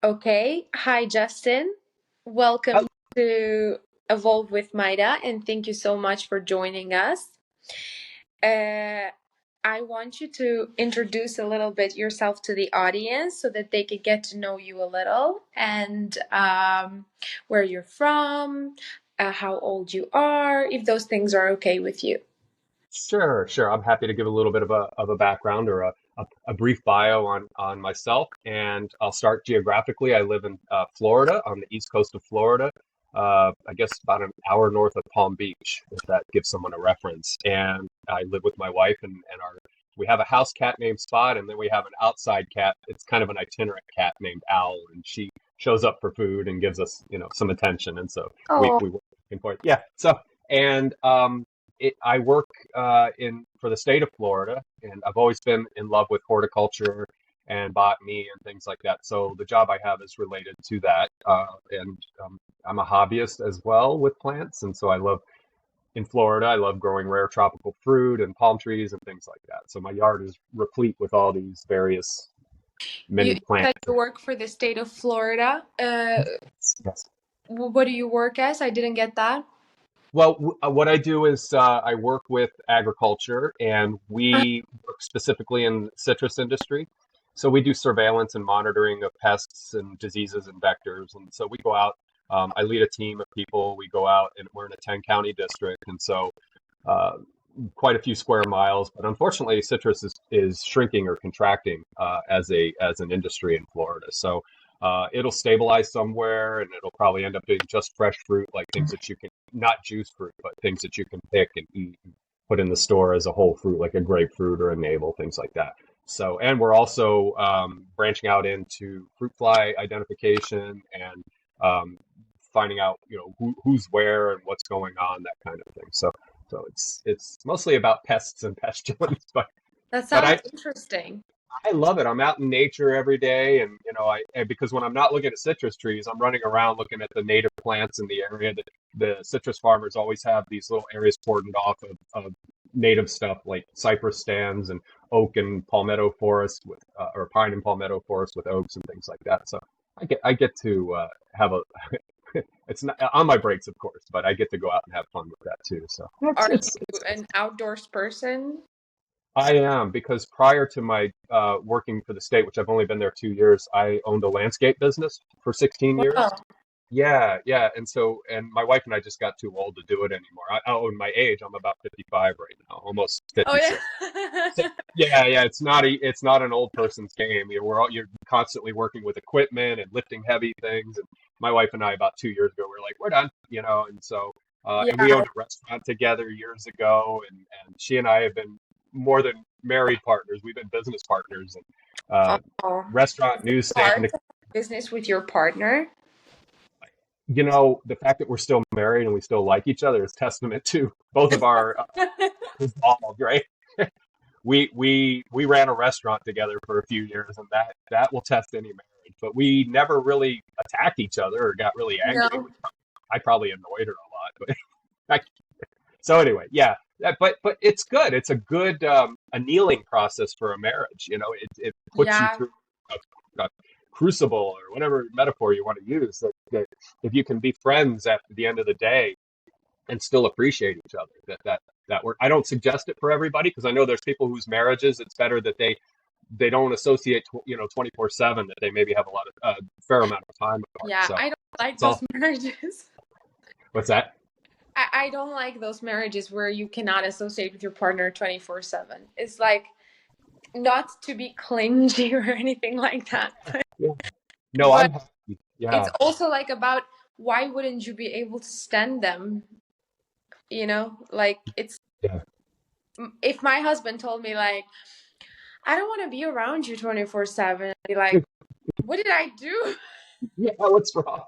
Okay. Hi, Justin. Welcome Oh, to Evolve with Maida, and thank you so much for joining us. Uh, I want you to introduce a little bit yourself to the audience so that they could get to know you a little and where you're from, how old you are, if those things are okay with you. sure, sure. I'm happy to give a little bit of a background or a brief bio on myself. And I'll start geographically. I live in Florida, on the east coast of Florida. I guess about an hour north of Palm Beach, if that gives someone a reference. And I live with my wife and our we have a house cat named Spot, and then we have an outside cat. It's kind of an itinerant cat named Owl, and she shows up for food and gives us, some attention. And so we work back and forth. Yeah. So and I work in for the state of Florida, and I've always been in love with horticulture and botany and things like that. So the job I have is related to that, and I'm a hobbyist as well with plants, and so I love in Florida. I love growing rare tropical fruit and palm trees and things like that. So my yard is replete with all these various You mini plants. said you work for the state of Florida. Yes. What do you work as? I didn't get that. Well, what I do is I work with agriculture, and we work specifically in the citrus industry. So we do surveillance and monitoring of pests and diseases and vectors. And so we go out. I lead a team of people. We go out, and we're in a 10 county district, and so uh, quite a few square miles. But unfortunately, citrus is shrinking or contracting as an industry in Florida. So it'll stabilize somewhere, and it'll probably end up being just fresh fruit, like things that you can not juice fruit, but things that you can pick and eat and put in the store as a whole fruit, like a grapefruit or a navel, things like that. So, and we're also branching out into fruit fly identification and finding out, who's where and what's going on, that kind of thing. So it's mostly about pests and pestilence, That but sounds interesting. I love it. I'm out in nature every day, and because when I'm not looking at citrus trees, I'm running around looking at the native plants in the area. That the citrus farmers always have these little areas cordoned off of native stuff like cypress stands and oak and palmetto forest with or pine and palmetto forest with oaks and things like that. So I get to have a it's not on my breaks, of course, but I get to go out and have fun with that too. So Are it's you an outdoors person? I am because prior to my working for the state, which I've only been there 2 years, I owned a landscape business for 16 years. Wow. Yeah, yeah. And my wife and I just got too old to do it anymore. I own my age. I'm about 55 right now, almost Oh 56. So, yeah. yeah, yeah. It's not an old person's game. You're constantly working with equipment and lifting heavy things. And my wife and I about 2 years ago, we were like, we're done, And so, and we Yeah. owned a restaurant together years ago, and she and I have been more than married partners. We've been business partners and Oh, restaurant, is it newsstand. hard to have business with your partner? The fact that we're still married and we still like each other is testament to both of our resolve, right? We ran a restaurant together for a few years, and that will test any marriage. But we never really attacked each other or got really angry. No. I probably annoyed her a lot, but so anyway, yeah. But it's good. It's a good annealing process for a marriage. It puts you Yeah. through a crucible or whatever metaphor you want to use. That if you can be friends at the end of the day and still appreciate each other, that work. I don't suggest it for everybody because I know there's people whose marriages it's better that they don't associate 24/7, that they maybe have a lot of fair amount of time apart. Yeah. So I don't like it's those all marriages. what's that? I don't like those marriages where you cannot associate with your partner 24/7. It's like not to be clingy or anything like that. Yeah. No, But I'm happy. it's Yeah. also like about why wouldn't you be able to stand them? Like it's Yeah. if my husband told me like I don't want to be around you 24/7, I'd be like, what did I do? Yeah, what's wrong?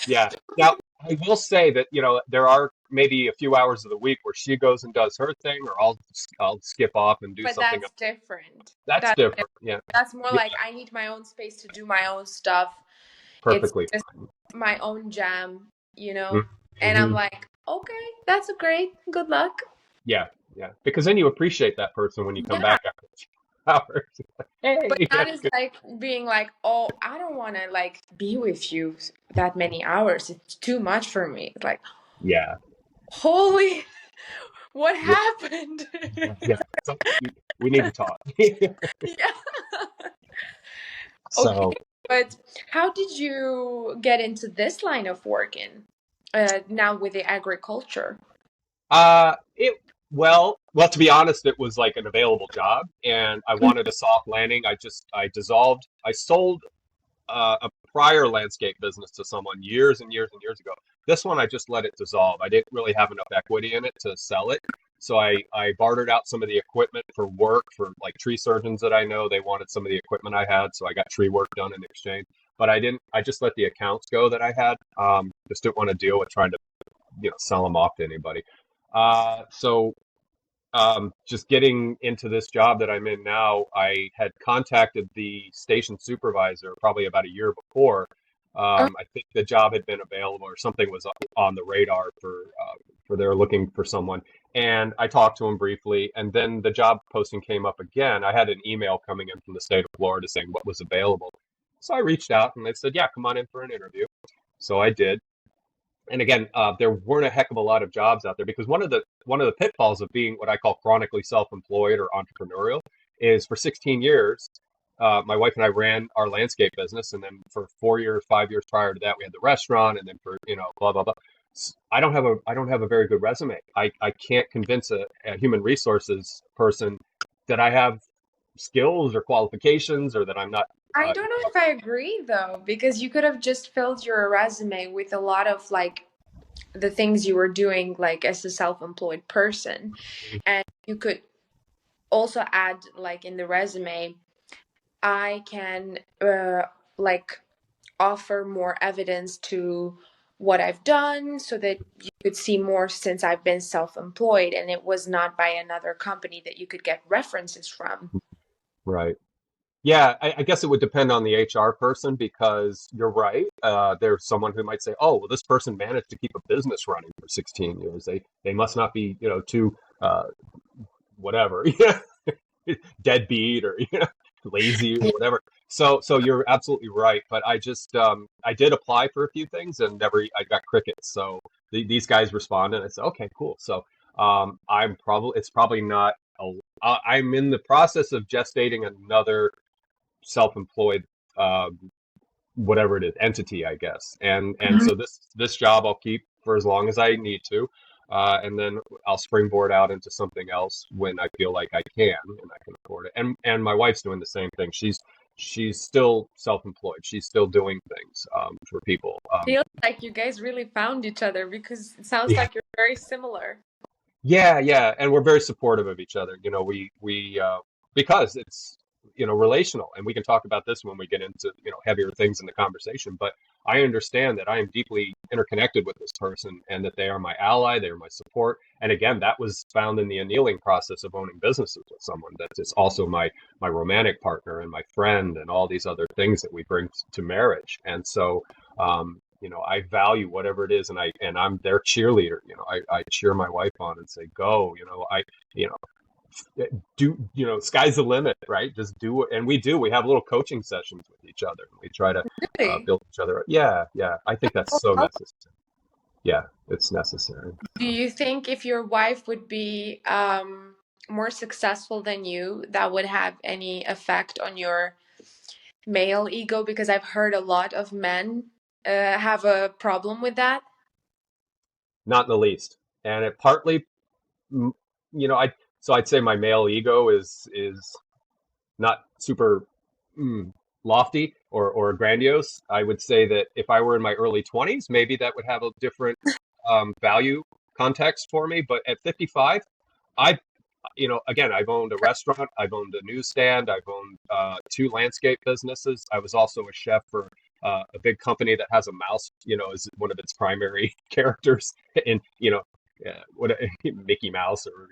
Yeah. Now, I will say that, there are maybe a few hours of the week where she goes and does her thing, or I'll skip off and do But something else. that's different. That's different. Yeah. That's more Yeah, like I need my own space to do my own stuff. It's perfectly just fine. my own jam. And I'm Mm-hmm. like, okay, that's great. Good luck. Yeah, yeah. Because then you appreciate that person when you come Yeah, back after. hours. But Hey, not as like being like, oh, I don't want to like be with you that many hours. It's too much for me. It's like, yeah, holy, what yeah, happened? yeah. So we need to talk. Yeah. Okay, So, but how did you get into this line of working now with the agriculture? it well, to be honest, it was like an available job, and I wanted a soft landing. I dissolved, I sold a prior landscape business to someone years and years and years ago. This one, I just let it dissolve. I didn't really have enough equity in it to sell it. So I bartered out some of the equipment for work for like tree surgeons that I know. They wanted some of the equipment I had, so I got tree work done in exchange. But I didn't, I just let the accounts go that I had. Just didn't want to deal with trying to, sell them off to anybody. Just getting into this job that I'm in now, I had contacted the station supervisor probably about a year before. Oh, I think the job had been available or something was on the radar for they're looking for someone. And I talked to him briefly, and then the job posting came up again. I had an email coming in from the state of Florida saying what was available. So I reached out and they said, yeah, come on in for an interview. So I did. And again, there weren't a heck of a lot of jobs out there because one of the pitfalls of being what I call chronically self-employed or entrepreneurial is for 16 years, my wife and I ran our landscape business, and then for 4 years, 5 years prior to that, we had the restaurant, and then for blah blah blah. I don't have a very good resume. I can't convince a human resources person that I have skills or qualifications or that I'm not. I Uh, don't know if I agree though, because you could have just filled your resume with a lot of like the things you were doing like as a self-employed person. And you could also add like in the resume, I can like offer more evidence to what I've done so that you could see more since I've been self-employed and it was not by another company that you could get references from. right. Yeah, I guess it would depend on the HR person because you're right. There's someone who might say, "Oh, well, this person managed to keep a business running for 16 years. They must not be, too whatever, deadbeat or lazy or whatever." So you're absolutely right. But I did apply for a few things and never I got crickets. So these guys responded. I said, "Okay, cool." So it's probably not. I'm in the process of gestating another self-employed whatever it is entity, I guess. And so this job I'll keep for as long as I need to, and then I'll springboard out into something else when I feel like I can and I can afford it. And my wife's doing the same thing. She's still self-employed. She's still doing things for people. Feels like you guys really found each other because it sounds Yeah, like you're very similar. yeah, yeah, and we're very supportive of each other. We because it's relational, and we can talk about this when we get into heavier things in the conversation. But I understand that I am deeply interconnected with this person, and that they are my ally, they are my support. And again, that was found in the annealing process of owning businesses with someone that is also my romantic partner and my friend, and all these other things that we bring to marriage. And so. I value whatever it is, and I'm their cheerleader. I cheer my wife on and say, "Go!" You sky's the limit, right? Just do it, and we do. We have little coaching sessions with each other, and we try to Really? build each other up. Yeah, yeah. I think that's so necessary. Yeah, it's necessary. Do you think if your wife would be more successful than you, that would have any effect on your male ego? Because I've heard a lot of men have a problem with that. Not in the least, and it partly, mm, I so I'd say my male ego is not super mm, lofty or grandiose. I would say that if I were in my early 20s, maybe that would have a different value context for me. But at 55, I, again, I've owned a restaurant, I've owned a newsstand, I've owned two landscape businesses. I was also a chef for a big company that has a mouse, as one of its primary characters in, what Mickey Mouse or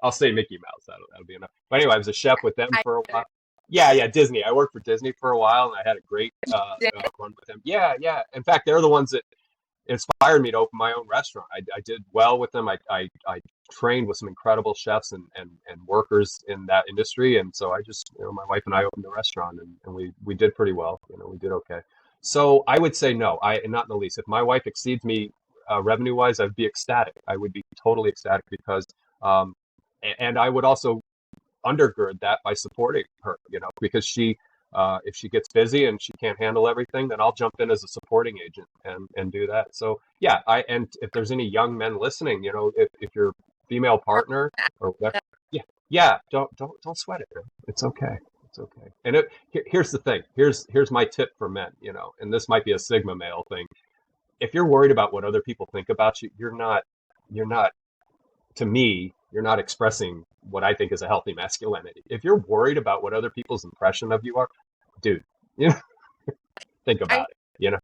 I'll say Mickey Mouse. That'll be enough. But anyway, I was a chef with them I for a get while. it. Yeah, yeah, Disney. I worked for Disney for a while, and I had a great Yeah. run with them. Yeah, yeah. In fact, they're the ones that inspired me to open my own restaurant. I did well with them. I trained with some incredible chefs and workers in that industry. And so I just, my wife and I opened a restaurant, and we did pretty well. We did okay. So I would say no, not in the least. If my wife exceeds me revenue wise, I'd be ecstatic. I would be totally ecstatic because, and I would also undergird that by supporting her, because if she gets busy and she can't handle everything, then I'll jump in as a supporting agent and do that. So yeah, and if there's any young men listening, if your female partner or whatever, yeah, don't sweat it, man. It's okay. It's okay. And here's the thing. Here's my tip for men, and this might be a Sigma male thing. If you're worried about what other people think about you, you're not to me, you're not expressing what I think is a healthy masculinity. If you're worried about what other people's impression of you are, dude, you know, think I about it.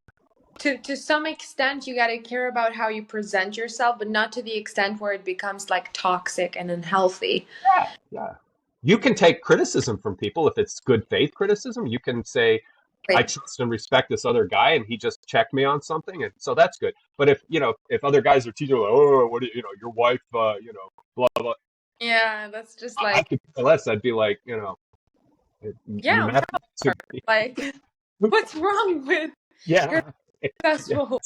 to some extent you got to care about how you present yourself, but not to the extent where it becomes like toxic and unhealthy. Yeah, yeah. You can take criticism from people if it's good faith criticism. You can say, I Like, trust and respect this other guy, and he just checked me on something, and so that's good. But if other guys are teaching like, oh, what do your wife, blah blah, yeah, that's just I like, could care less. I'd be like, you yeah, I'm matter proud to of her. me. Like, what's wrong with her Yeah, yeah, successful?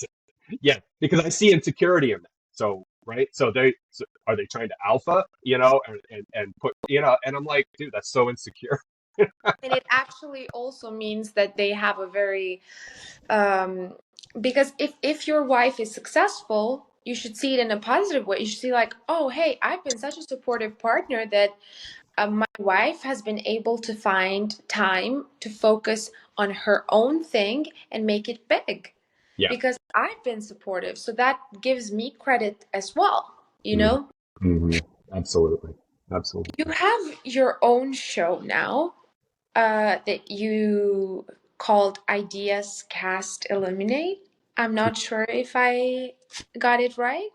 yeah. Because I see insecurity in them. So right, so are they trying to alpha, and put, and I'm like, dude, that's so insecure. And it actually also means that they have a very um because if your wife is successful, you should see it in a positive way. You should see like, oh, hey, I've been such a supportive partner that my wife has been able to find time to focus on her own thing and make it big Yeah. because I've been supportive. So that gives me credit as well, you Mm-hmm. know? Mm-hmm. Absolutely. You Absolutely. have your own show now that you called Ideas Cast Eliminate. I'm not sure if I got it right.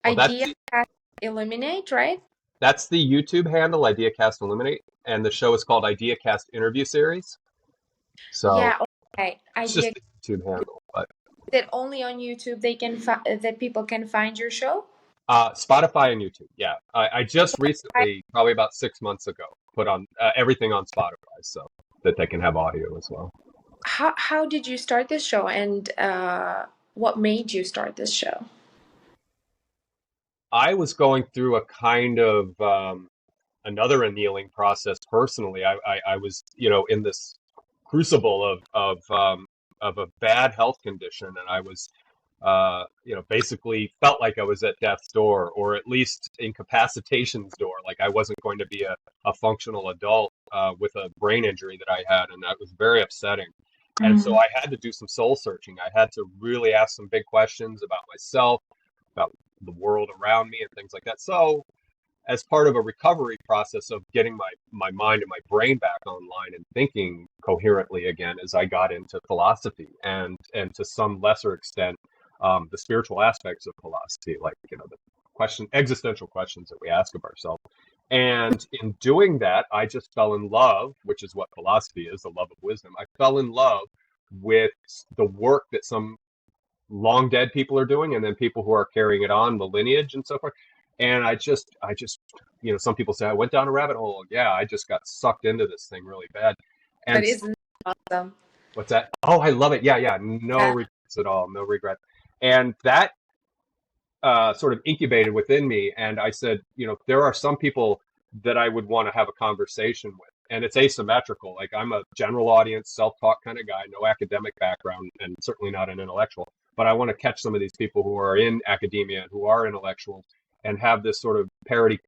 Well, Ideas Cast Eliminate, right? that's the YouTube handle, IdeaCast Eliminate, and the show is called IdeaCast Interview Series. So Yeah, okay. it's Idea just the YouTube handle. But that only on YouTube they can that people can find your show. Spotify and YouTube, yeah. I just recently, probably about 6 months ago, put on everything on Spotify so that they can have audio as well. How did you start this show, and what made you start this show? I was going through a kind of another annealing process personally. I was, in this crucible of a bad health condition, and I was, basically felt like I was at death's door, or at least incapacitation's door. Like I wasn't going to be a functional adult with a brain injury that I had, and that was very upsetting. And so Mm. I had to do some soul searching. I had to really ask some big questions about myself, about the world around me, and things like that. So as part of a recovery process of getting my mind and my brain back online and thinking coherently again, as I got into philosophy and to some lesser extent the spiritual aspects of philosophy, like the existential questions that we ask of ourselves. And in doing that, I just fell in love, which is what philosophy is, the love of wisdom. I fell in love with the work that some long dead people are doing, and then people who are carrying it on, the lineage and so forth. And I just, some people say I went down a rabbit hole. Yeah, I just got sucked into this thing really bad. But And isn't that awesome? what's that? Oh, I love it. Yeah, yeah. No Yeah. regrets at all. No regret. And that sort of incubated within me. And I said, there are some people that I would want to have a conversation with. And it's asymmetrical. Like I'm a general audience, self-taught kind of guy, no academic background, and certainly not an intellectual. But I want to catch some of these people who are in academia and who are intellectuals and have this sort of parity,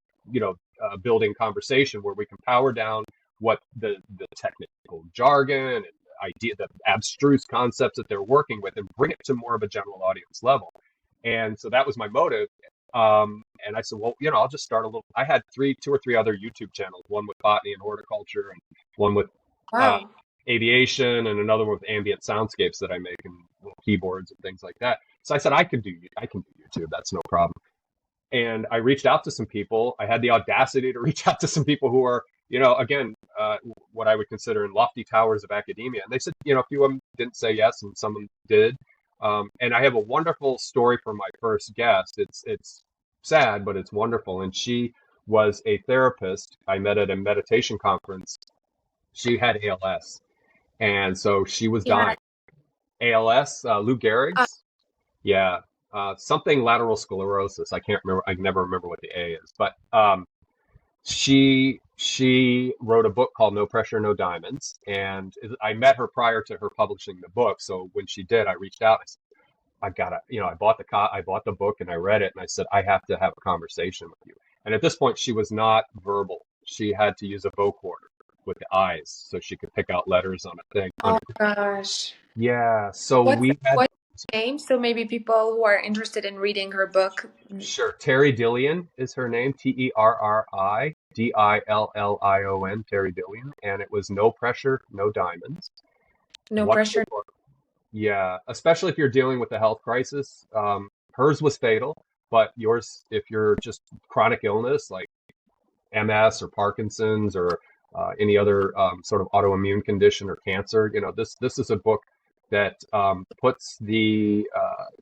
building conversation where we can power down what the technical jargon and idea, the abstruse concepts that they're working with, and bring it to more of a general audience level. And so that was my motive. And I said, well, I'll just start a little. I had two or three other YouTube channels, one with botany and horticulture, and one with uh, Wow. aviation, and another one with ambient soundscapes that I make and keyboards and things like that. So I said, I can do YouTube. That's no problem. And I reached out to some people. I had the audacity to reach out to some people who are, again, what I would consider in lofty towers of academia. And they said, a few of them didn't say yes, and some of them did. And I have a wonderful story for my first guest. It's sad, but it's wonderful. And she was a therapist I met at a meditation conference. She had ALS, and so she was Yeah. dying. ALS, Lou Uh, Gehrig's, yeah, something lateral sclerosis. I can't remember. I never remember what the A is, but she wrote a book called No Pressure, No Diamonds, and I met her prior to her publishing the book. So when she did, I reached out. I said, I gotta, I bought the book and I read it, and I said, I have to have a conversation with you. And at this point, she was not verbal. She had to use a vocoder with the eyes so she could pick out letters on a thing. oh gosh. Yeah, so What's we had what's her name? So maybe people who are interested in reading her book sure. Terry Dillion is her name, Terridillion, Terry Dillion, and it was No Pressure, No Diamonds. No Wonderful Pressure. book. Yeah, especially if you're dealing with a health crisis. Hers was fatal, but yours, if you're just chronic illness like MS or Parkinson's or any other sort of autoimmune condition or cancer, this is a book that puts the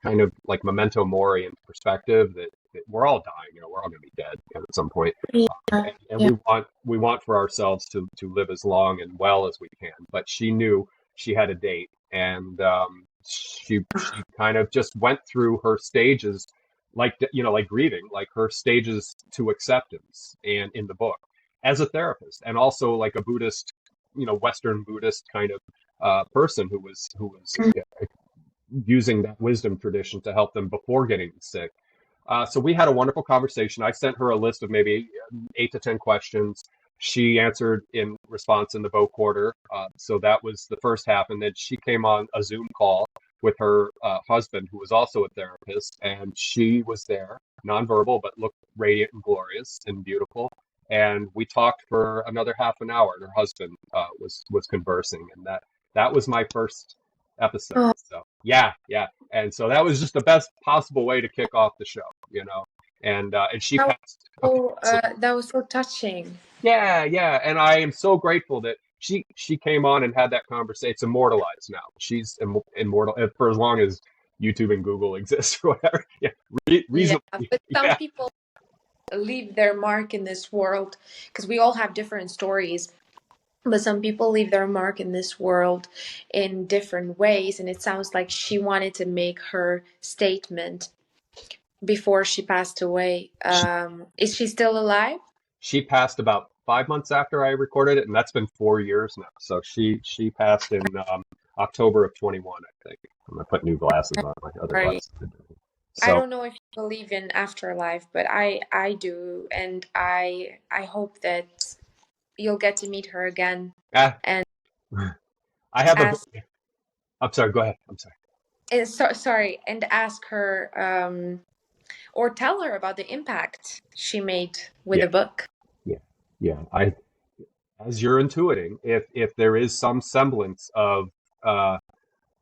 kind of like memento mori into perspective that we're all dying. We're all going to be dead at some point, Yeah. and Yeah. we want for ourselves to live as long and well as we can. But she knew she had a date, and she kind of just went through her stages, like grieving, like her stages to acceptance, and in the book as a therapist, and also like a Buddhist, Western Buddhist kind of person who was using that wisdom tradition to help them before getting sick. So we had a wonderful conversation. I sent her a list of maybe 8 to 10 questions. She answered in response in the vocoder. So that was the first half. And then she came on a Zoom call with her husband, who was also a therapist. And she was there, nonverbal, but looked radiant and glorious and beautiful. And we talked for another half an hour. And her husband was conversing. And that was my first episode. Oh, So yeah, yeah. And so that was just the best possible way to kick off the show. And she that was passed. Okay, so that was so touching. yeah, yeah, and I am so grateful that she came on and had that conversation. It's immortalized now. She's immortal for as long as YouTube and Google exist or whatever. Yeah, Yeah, reasonably. but some Yeah, people leave their mark in this world because we all have different stories. But some people leave their mark in this world in different ways, and it sounds like she wanted to make her statement before she passed away. she Is she still alive? she passed about 5 months after I recorded it, and that's been 4 years now. So she passed in October of 21, I think. I'm gonna put new glasses on. My other Right. glasses. I So don't know if you believe in afterlife, but I do, and I hope that you'll get to meet her again ah, and I have a. ask. I'm sorry. Go ahead. I'm sorry. Sorry, and ask her or tell her about the impact she made with Yeah, the book. yeah, yeah. As you're intuiting, if there is some semblance of uh,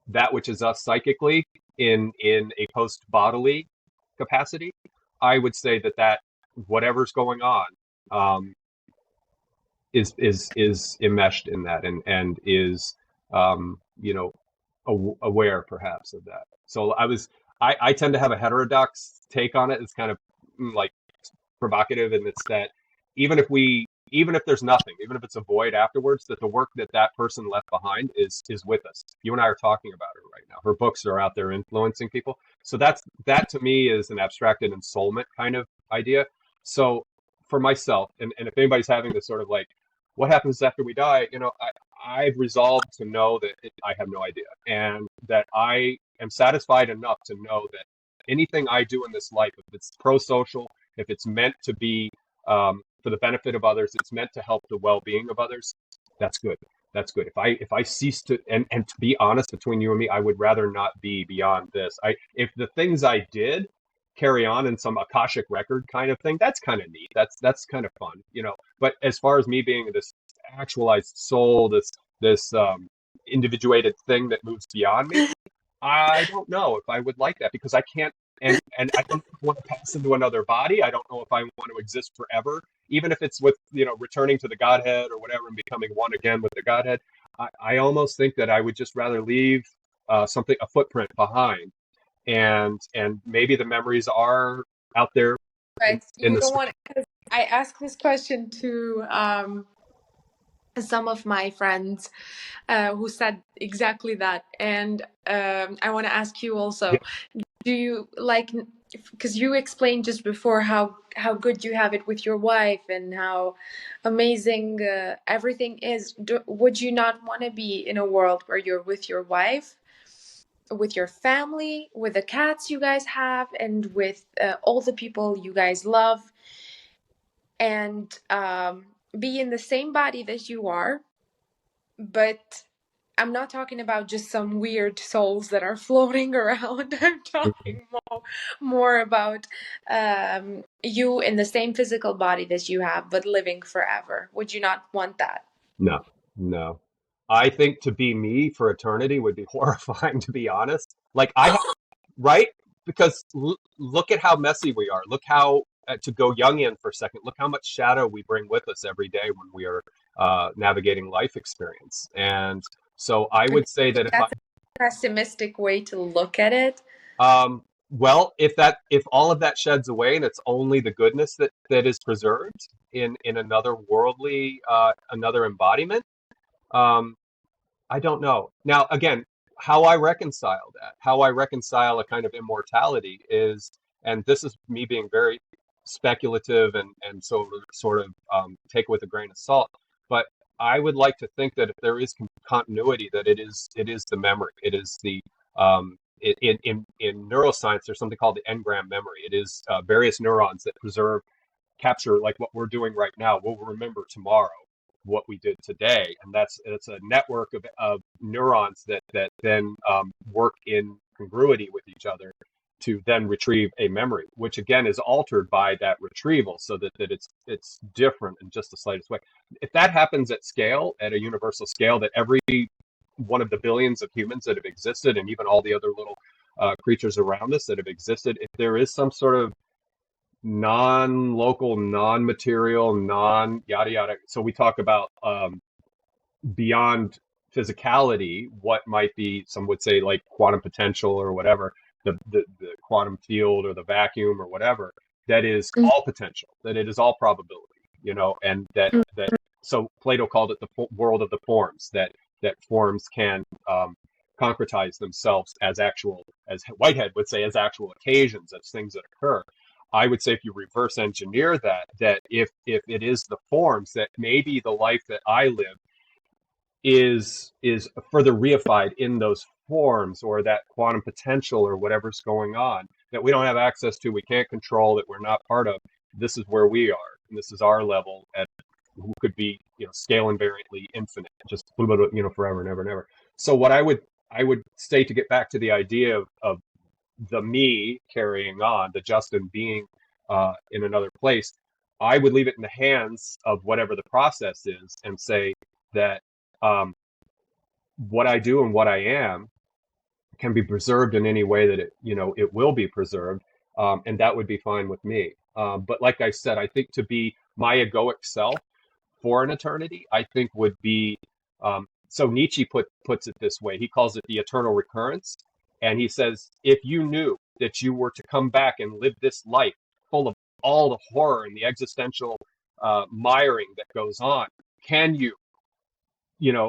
that which is us psychically in a post bodily capacity, I would say that whatever's going on um, is enmeshed in that and is you know aware perhaps of that. So I tend to have a heterodox take on it. It's kind of like provocative, and it's that even if there's nothing, even if it's a void afterwards, that the work that person left behind is with us. You and I are talking about her right now. Her books are out there influencing people. So that to me is an abstracted ensoulment kind of idea. So for myself, and if anybody's having this sort of like, what happens after we die? I've resolved to know that I have no idea, and that I am satisfied enough to know that anything I do in this life, if it's pro-social, if it's meant to be for the benefit of others, it's meant to help the well-being of others. That's good. That's good. If I cease to and to be honest between you and me, I would rather not be beyond this. If the things I did carry on in some akashic record kind of thing, that's kind of neat. That's kind of fun. But as far as me being this actualized soul, this individuated thing that moves beyond me, I don't know if I would like that because I can't, and I don't want to pass into another body. I don't know if I want to exist forever, even if it's with returning to the Godhead or whatever and becoming one again with the Godhead. I almost think that I would just rather leave something, a footprint behind, and maybe the memories are out there But in you the don't street. want, because I asked this question to some of my friends who said exactly that. And I want to ask you Yeah, also, do you like, because you explained just before how good you have it with your wife and how amazing everything is. Would you not want to be in a world where you're with your wife, with your family, with the cats you guys have, and with all the people you guys love, and be in the same body that you are? But I'm not talking about just some weird souls that are floating around. I'm mhm. talking more about you in the same physical body that you have, but living forever. Would you not want that? No, no. I think to be me for eternity would be horrifying, to be honest. Like right? Because look at how messy we are. Look how, to go Jungian for a second, look how much shadow we bring with us every day when we are navigating life experience. And so I Do you would say that think if I, that's a pessimistic way to look at it? well, if all of that sheds away and it's only the goodness that is preserved in another worldly, another embodiment, um, I don't know. Now, again, how I reconcile that, how I reconcile a kind of immortality is, and this is me being very speculative and sort of take it with a grain of salt, but I would like to think that if there is continuity, that it is the memory, it is the in neuroscience, there's something called the engram memory. It is various neurons that capture like what we're doing right now. We'll remember tomorrow what we did today, and it's a network of neurons that then work in congruity with each other to then retrieve a memory, which again is altered by that retrieval, so that it's different in just the slightest way. If that happens at scale, at a universal scale, that every one of the billions of humans that have existed, and even all the other little creatures around us that have existed, if there is some sort of non-local, non-material, non-yada yada. So we talk about beyond physicality, what might be, some would say, like quantum potential or whatever, the quantum field or the vacuum or whatever, that is all potential, that it is all probability, and that so Plato called it the world of the forms, that forms can concretize themselves as actual, as Whitehead would say, as actual occasions, as things that occur. I would say if you reverse engineer that if it is the forms, that maybe the life that I live is further reified in those forms, or that quantum potential or whatever's going on that we don't have access to, we can't control, that we're not part of. This is where we are, and this is our level at who could be, scale invariantly infinite, just forever and ever and ever. So what I would say, to get back to the idea of the me carrying on, the Justin being in another place, I would leave it in the hands of whatever the process is and say that um, what I do and what I am can be preserved in any way that it will be preserved, and that would be fine with me. But like I said, I think to be my egoic self for an eternity, I think would be, so Nietzsche puts it this way. He calls it the eternal recurrence, and he says if you knew that you were to come back and live this life full of all the horror and the existential miring that goes on, can you,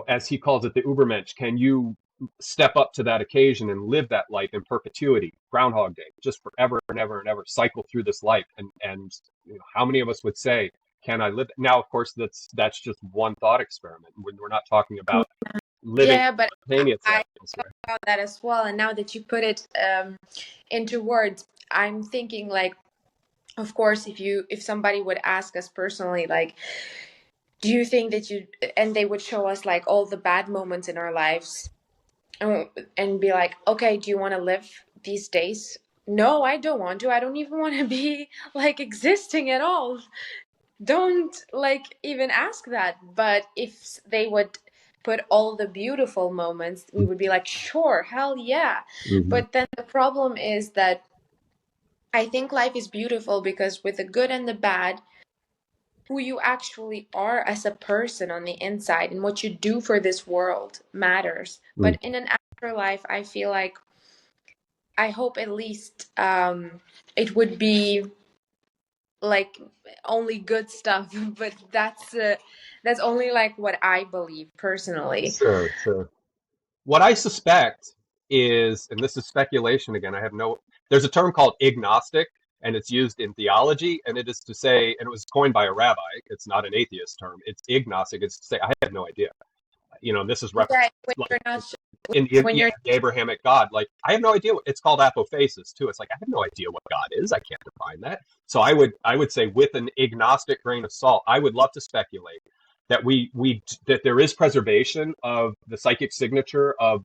as he calls it, the Ubermensch, can you step up to that occasion and live that life in perpetuity, Groundhog Day, just forever and ever and ever, cycle through this life? And how many of us would say, "Can I live?" Now, of course, that's just one thought experiment. We're not talking about living Yeah, but simultaneous I lives. thought about that as well. And now that you put it into words, I'm thinking like, of course, if somebody would ask us personally, like, do you think that you, and they would show us like all the bad moments in our lives, and be like, okay, do you want to live these days? No, I don't want to. I don't even want to be like existing at all. Don't like even ask that. But if they would put all the beautiful moments, we would be like, sure, hell yeah. Mm-hmm. But then the problem is that I think life is beautiful because with the good and the bad, who you actually are as a person on the inside and what you do for this world matters. Mm-hmm. But in an afterlife, I feel like I hope at least it would be like only good stuff, but that's only like what I believe personally. Sure, sure. What I suspect is, and this is speculation again, I have no, there's a term called agnostic, and it's used in theology, and it is to say, and it was coined by a rabbi, it's not an atheist term, it's agnostic, it's to say, I have no idea. This is reference Yeah, when like you're not sure, in the, when yeah, you're the Abrahamic God. Like, I have no idea what it's called apophasis too. It's like, I have no idea what God is. I can't define that. So I would say with an agnostic grain of salt, I would love to speculate that that there is preservation of the psychic signature of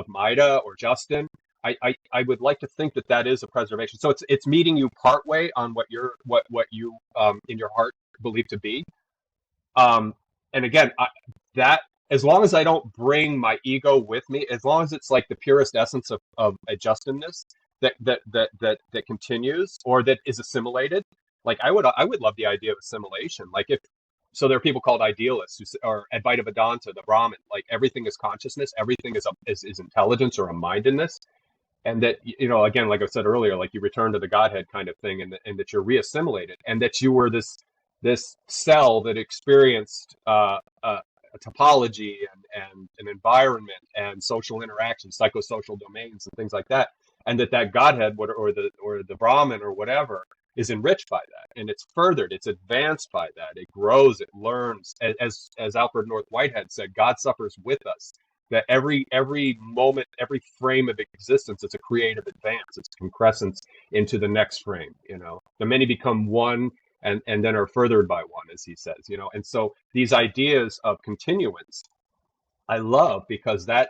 Maida or Justin. I would like to think that that is a preservation. So it's meeting you partway on what you in your heart believe to be. Um, and again, that as long as I don't bring my ego with me, as long as it's like the purest essence of a Justenness that continues or that is assimilated, like I would love the idea of assimilation. Like if so, there are people called idealists or Advaita Vedanta, the Brahmin. Like everything is consciousness, everything is intelligence or a mindedness, and that again, like I said earlier, like you return to the Godhead kind of thing, and that you're reassimilated, and that you were this cell that experienced a topology and an environment and social interaction, psychosocial domains and things like that, and that Godhead or the Brahman or whatever is enriched by that, and it's furthered, it's advanced by that, it grows, it learns, as Alfred North Whitehead said, God suffers with us. That every moment, every frame of existence, it's a creative advance. It's concrescence into the next frame. The many become one, and then are furthered by one, as he says. And so these ideas of continuance, I love because that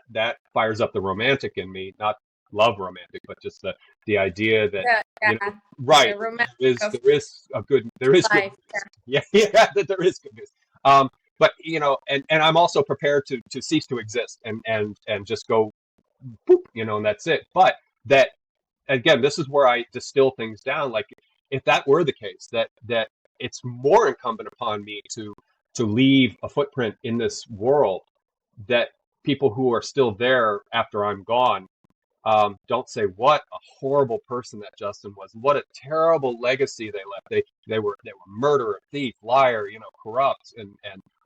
fires up the romantic in me, not love romantic, but just the idea that yeah, you know, yeah, right, the romantic of there is good life. news. Yeah, yeah, that there is good news. But and I'm also prepared to cease to exist and just go boop, and that's it. But that again, this is where I distill things down. Like if that were the case, that it's more incumbent upon me to leave a footprint in this world, that people who are still there after I'm gone don't say what a horrible person that Justin was. What a terrible legacy they left. They were murderer, thief, liar, corrupt, and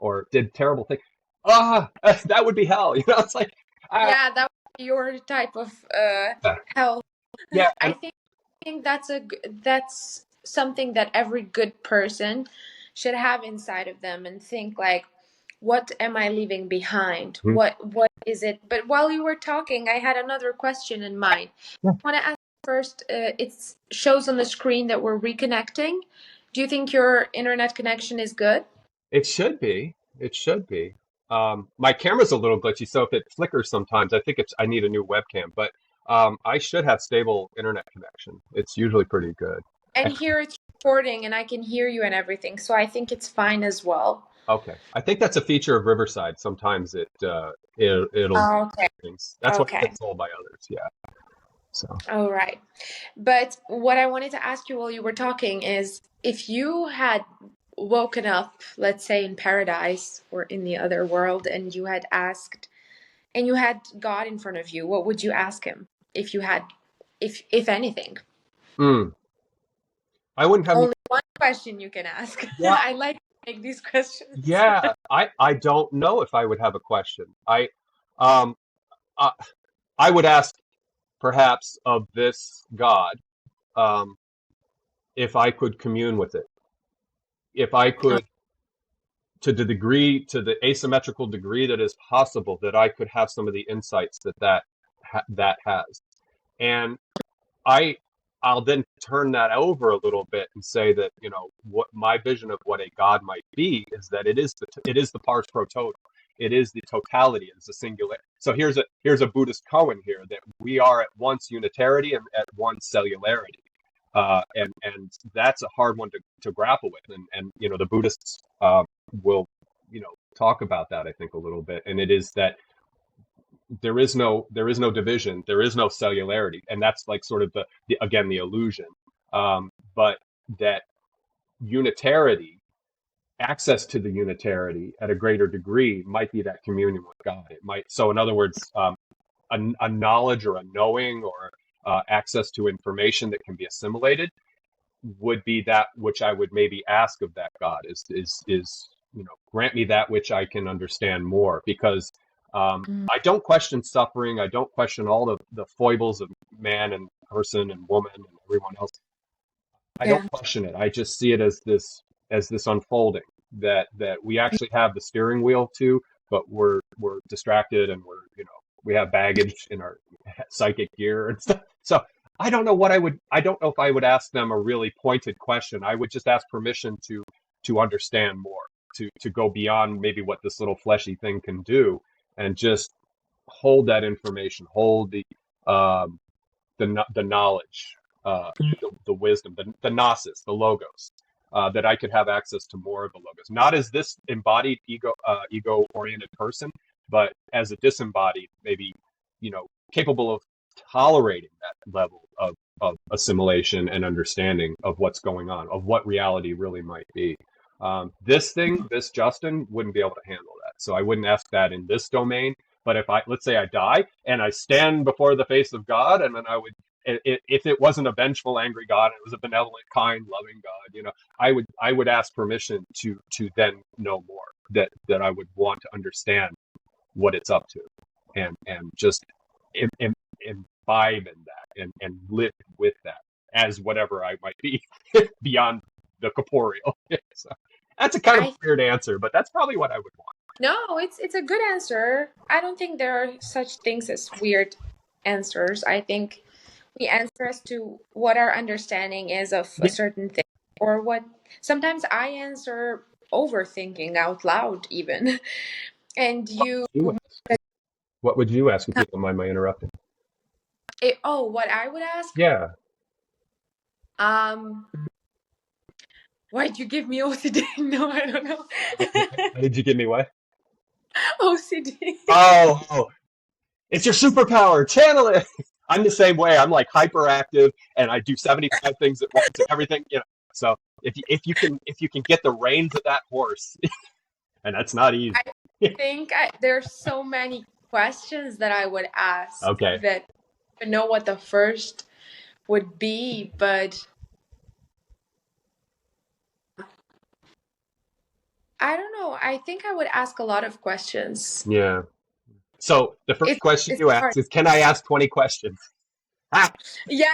or did terrible things. That would be hell. It's like ah, Yeah, that would be your type of hell. yeah, I and think that's something that every good person should have inside of them and think like, what am I leaving behind? Mhm. What is it? But while you were talking, I had another question in mind. Yeah. I want to ask first, it shows on the screen that we're reconnecting. Do you think your internet connection is good? It should be. It should be. My camera's a little glitchy, so if it flickers sometimes, I think I need a new webcam. But I should have stable internet connection. It's usually pretty good. And here it's recording and I can hear you and everything, so I think it's fine as well. Okay, I think that's a feature of Riverside. Sometimes it'll do Okay. things. That's what I've Okay. been told by others. Yeah. So. All right. But what I wanted to ask you while you were talking is if you had woken up, let's say in paradise or in the other world, and you had asked, and you had God in front of you, what would you ask him if you had, if anything? Mm, I wouldn't have any. Only one question you can ask. Yeah, I like to make these questions. yeah. I don't know if I would have a question. Um I, I would ask perhaps of this God, um, if I could commune with it, if I could, to the asymmetrical degree that is possible, that I could have some of the insights that has, and I I'll then turn that over a little bit and say that what my vision of what a God might be is that it is the pars pro toto. It is the totality. It's the singular. So here's a Buddhist koan here, that we are at once unitarity and at once cellularity, and that's a hard one to grapple with, and the Buddhists will talk about that, I think, a little bit, and it is that there is no division, there is no cellularity, and that's like sort of the illusion, but that unitarity, access to the unitarity at a greater degree, might be that communion with God. It might. So in other words, a knowledge or a knowing or access to information that can be assimilated would be that which I would maybe ask of that God is grant me that which I can understand more, because Mm. I don't question suffering. I don't question all the foibles of man and person and woman and everyone else. I don't Yeah. question it. I just see it as this unfolding that we actually have the steering wheel to, but we're distracted and we have baggage in our psychic gear and stuff. So I don't know if I would ask them a really pointed question. I would just ask permission to understand more, to go beyond maybe what this little fleshy thing can do, and just hold that information, hold um, the knowledge, the wisdom, the gnosis, the logos, that I could have access to more of the logos, not as this embodied ego oriented person, but as a disembodied, maybe capable of tolerating that level of assimilation and understanding of what's going on, of what reality really might be. This Justin wouldn't be able to handle that, so I wouldn't ask that in this domain. But if let's say I die and I stand before the face of God, and then I would, if it wasn't a vengeful, angry God, it was a benevolent, kind, loving God, I would ask permission to then know more, that I would want to understand what it's up to, and just imbibe in that, and live with that as whatever I might be beyond the corporeal. So that's a kind of I weird answer, but that's probably what I would want. No, it's a good answer. I don't think there are such things as weird answers. I think we answer as to what our understanding is of a Yeah. certain thing, or what sometimes I answer overthinking out loud even. And you You ask. What would you ask if you don't mind my interrupting? what I would ask? Yeah. Um, why'd you give me OCD? No, I don't know. What did you give me? What? OCD. Oh, it's your superpower. Channel it. I'm the same way. I'm like hyperactive, and I do 75 things at once and everything. So if you can get the reins of that horse, and that's not easy. I think there's so many questions that I would ask Okay. that I don't know what the first would be, but I don't know. I think I would ask a lot of questions. Yeah. So the first It's question it's you hard. ask is, "Can I ask 20 questions?" Ah, Yeah,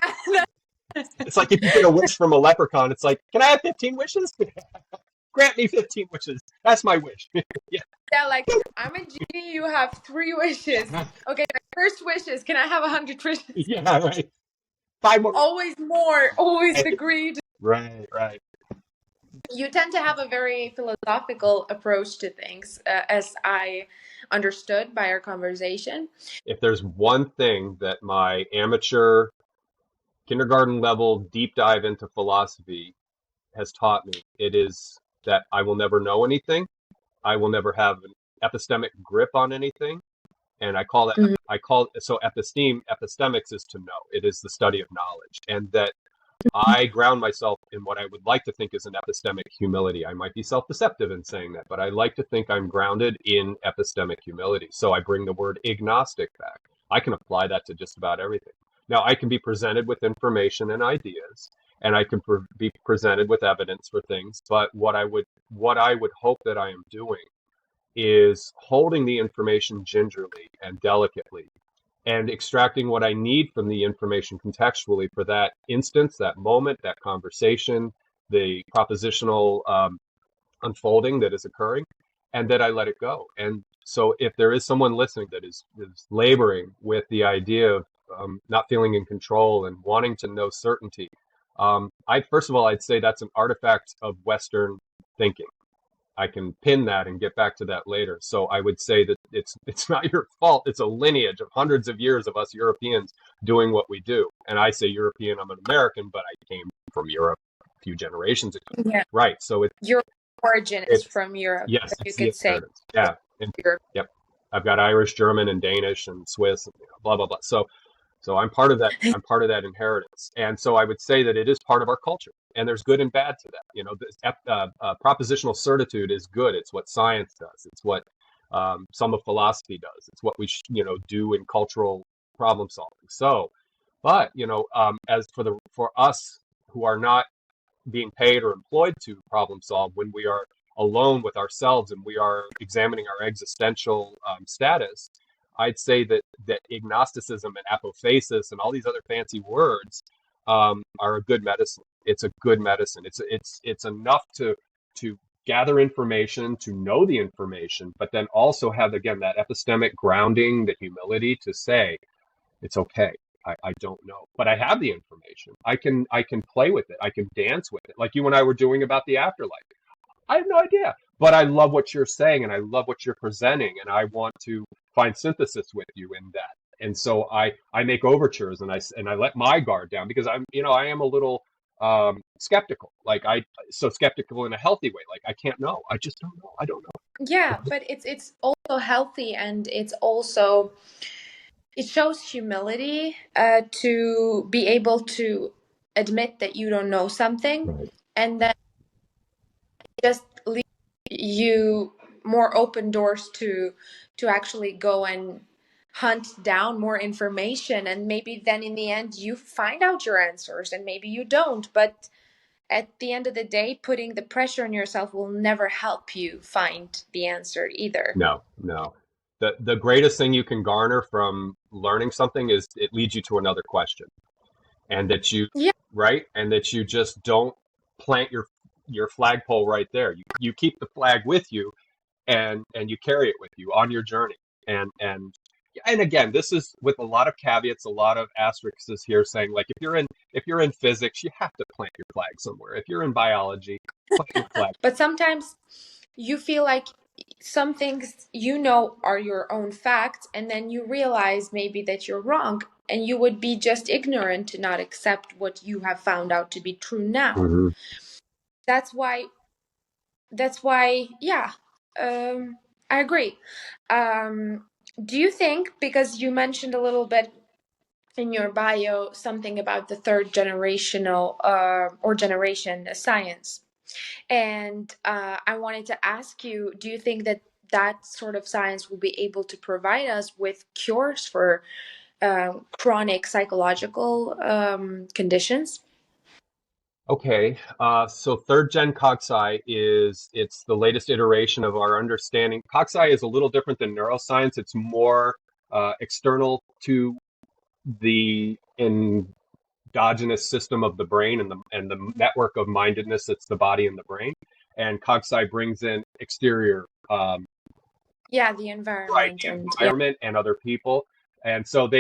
it's like if you get a wish from a leprechaun, it's like, "Can I have 15 wishes? Grant me 15 wishes. That's my wish." Yeah. yeah. Like I'm a genie. You have 3 wishes. Okay, my first wish is, can I have 100 wishes? Yeah. Right. Five more. Always more. Always the greed. Right. Right. You tend to have a very philosophical approach to things, as I understood by our conversation. If there's one thing that my amateur kindergarten level deep dive into philosophy has taught me, it is that I will never know anything. I will never have an epistemic grip on anything. And Mhm. I call it, so epistemics is to know. It is the study of knowledge. And that I ground myself in what I would like to think is an epistemic humility. I might be self-deceptive in saying that, but I like to think I'm grounded in epistemic humility. So I bring the word agnostic back. I can apply that to just about everything. Now, I can be presented with information and ideas, and I can be presented with evidence for things, but what I would hope that I am doing is holding the information gingerly and delicately, and extracting what I need from the information contextually for that instance, that moment, that conversation, the propositional unfolding that is occurring, and that I let it go. And so, if there is someone listening that is laboring with the idea of not feeling in control and wanting to know certainty, I first of all, I'd say that's an artifact of Western thinking. I can pin that and get back to that later. So I would say that it's not your fault. It's a lineage of hundreds of years of us Europeans doing what we do. And I say European, I'm an American, but I came from Europe a few generations ago. Yeah. Right. So Your origin is it's from Europe, yes, you it's the could say. inheritance. Yeah. And Europe. yep. I've got Irish, German, and Danish, and Swiss, and blah blah blah. So I'm part of that. I'm part of that inheritance, and so I would say that it is part of our culture. And there's good and bad to that. Propositional certitude is good. It's what science does. It's what Some of philosophy does. It's what we do in cultural problem solving. So, but as for us who are not being paid or employed to problem solve, when we are alone with ourselves and we are examining our existential status, I'd say that agnosticism and apophasis and all these other fancy words are a good medicine. It's a good medicine. It's enough to gather information, to know the information, but then also have, again, that epistemic grounding, the humility to say it's okay. I don't know, but I have the information. I can play with it. I can dance with it, like you and I were doing about the afterlife. I have no idea, but I love what you're saying and I love what you're presenting, and I want to find synthesis with you in that. And so I make overtures and I let my guard down because I am a little skeptical. Like so skeptical in a healthy way. Like I can't know. I just don't know. I don't know. Yeah, but it's also healthy, and it's also, it shows humility to be able to admit that you don't know something, Right. and then just leave you more open doors to actually go and hunt down more information, and maybe then in the end you find out your answers and maybe you don't, but at the end of the day, putting the pressure on yourself will never help you find the answer either. No, no. The greatest thing you can garner from learning something is it leads you to another question. And that you Yeah. right and that you just don't plant your flagpole right there. You keep the flag with you and you carry it with you on your journey. And again, this is with a lot of caveats, a lot of asterisks here, saying like if you're in physics, you have to plant your flag somewhere. If you're in biology, plant your flag. But sometimes you feel like some things you know are your own facts, and then you realize maybe that you're wrong, and you would be just ignorant to not accept what you have found out to be true now. Mm-hmm. That's why that's why, yeah, I agree. um do you think, because you mentioned a little bit in your bio something about the third generational or generation science, and I wanted to ask you, do you think that that sort of science will be able to provide us with cures for chronic psychological conditions? Okay, so third gen cogpsi it's the latest iteration of our understanding. Cogpsi is a little different than neuroscience. It's more external to the endogenous system of the brain and the network of mindedness that's the body and the brain. And cogpsi brings in exterior Yeah, the right, environment, the and yeah. environment and other people. And so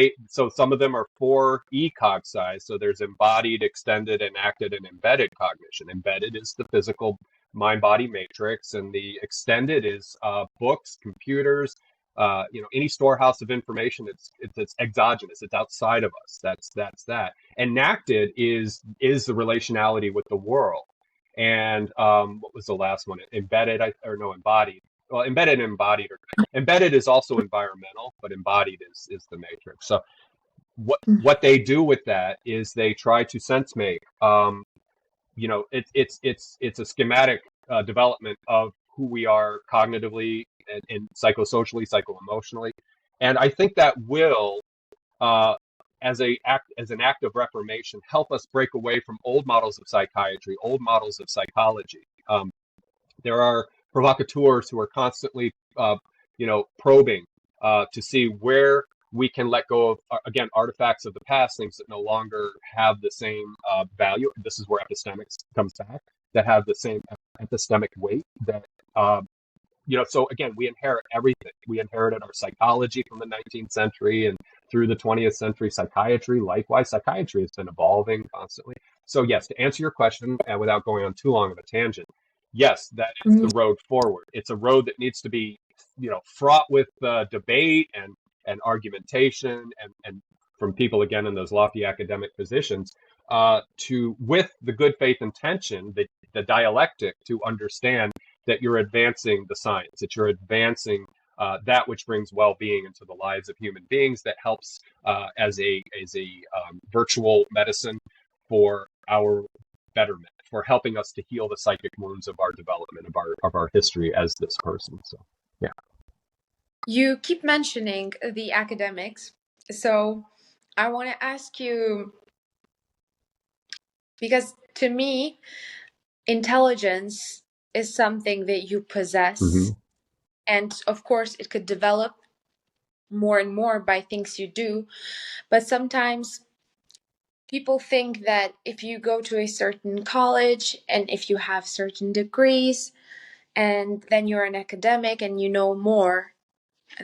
some of them are 4E cogpsi. So there's embodied, extended, enacted, and embedded cognition. Embedded is the physical mind-body matrix, and the extended is books, computers, any storehouse of information. It's exogenous. It's outside of us. That's that. Enacted is the relationality with the world. And what was the last one? Embedded, or no, embodied. Well, embedded and embodied are embedded is also environmental, but embodied is the matrix. So what they do with that is they try to sense make. It's a schematic development of who we are cognitively and psychosocially, psychoemotionally, and I think that will, uh, as an act of reformation, help us break away from old models of psychiatry, old models of psychology. There are provocateurs who are constantly, probing to see where we can let go of, again, artifacts of the past, things that no longer have the same value. This is where epistemics comes back, that have the same epistemic weight. So again, we inherit everything. We inherited our psychology from the 19th century and through the 20th century. Psychiatry, likewise, psychiatry has been evolving constantly. So yes, to answer your question, and without going on too long of a tangent, yes, that is the Mhm. road forward. It's a road that needs to be, fraught with debate and argumentation and from people again in those lofty academic positions, to with the good faith intention, the dialectic to understand that you're advancing the science, that you're advancing that which brings well-being into the lives of human beings, that helps as a virtual medicine for our betterment, for helping us to heal the psychic wounds of our development, of our history as this person. So, yeah. You keep mentioning the academics, so I want to ask you, because to me, intelligence is something that you possess, Hmm. and of course, it could develop more and more by things you do, but sometimes people think that if you go to a certain college and if you have certain degrees, and then you're an academic and you know more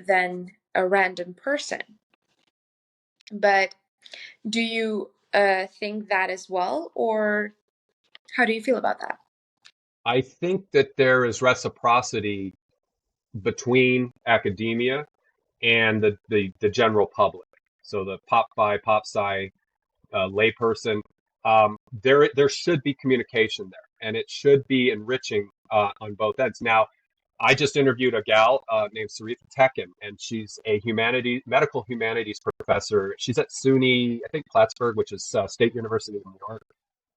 than a random person. But do you think that as well, or how do you feel about that? I think that there is reciprocity between academia and the general public. So the pop fi, pop sci layperson, there should be communication there, and it should be enriching on both ends. Now, I just interviewed a gal named Sarita Tekin, and she's a medical humanities professor. She's at SUNY, I think Plattsburgh, which is State University of New York.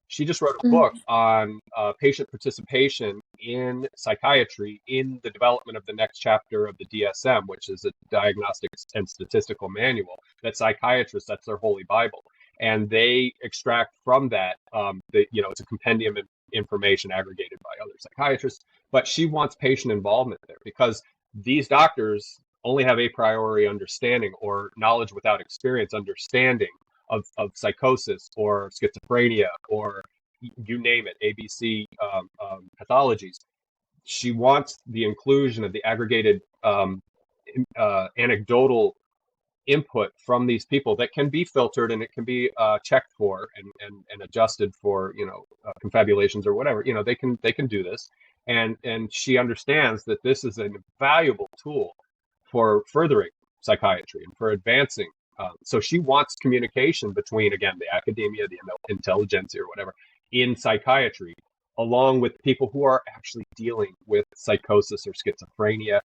She just wrote a Mm. book on patient participation in psychiatry in the development of the next chapter of the DSM, which is a diagnostics and statistical manual that psychiatrists, that's their holy Bible. And they extract from that, it's a compendium of information aggregated by other psychiatrists. But she wants patient involvement there because these doctors only have a priori understanding or knowledge without experience understanding of psychosis or schizophrenia or you name it, ABC pathologies. She wants the inclusion of the aggregated anecdotal input from these people that can be filtered and it can be checked for and adjusted for confabulations or whatever they can do this and she understands that this is a valuable tool for furthering psychiatry and for advancing so she wants communication between again the academia the intelligentsia or whatever in psychiatry along with people who are actually dealing with psychosis or schizophrenia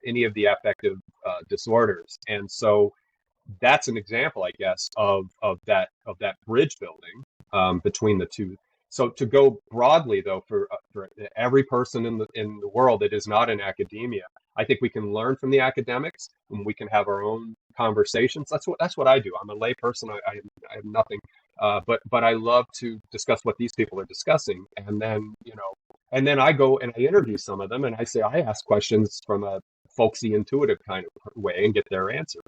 any of the affective disorders. And so that's an example, I guess, of that bridge building between the two. So to go broadly, though, for every person in the world that is not in academia, I think we can learn from the academics and we can have our own conversations. That's what I do. I'm a lay person. I have nothing, but I love to discuss what these people are discussing, and then I go and I interview some of them, and I ask questions from a folksy, intuitive kind of way and get their answer.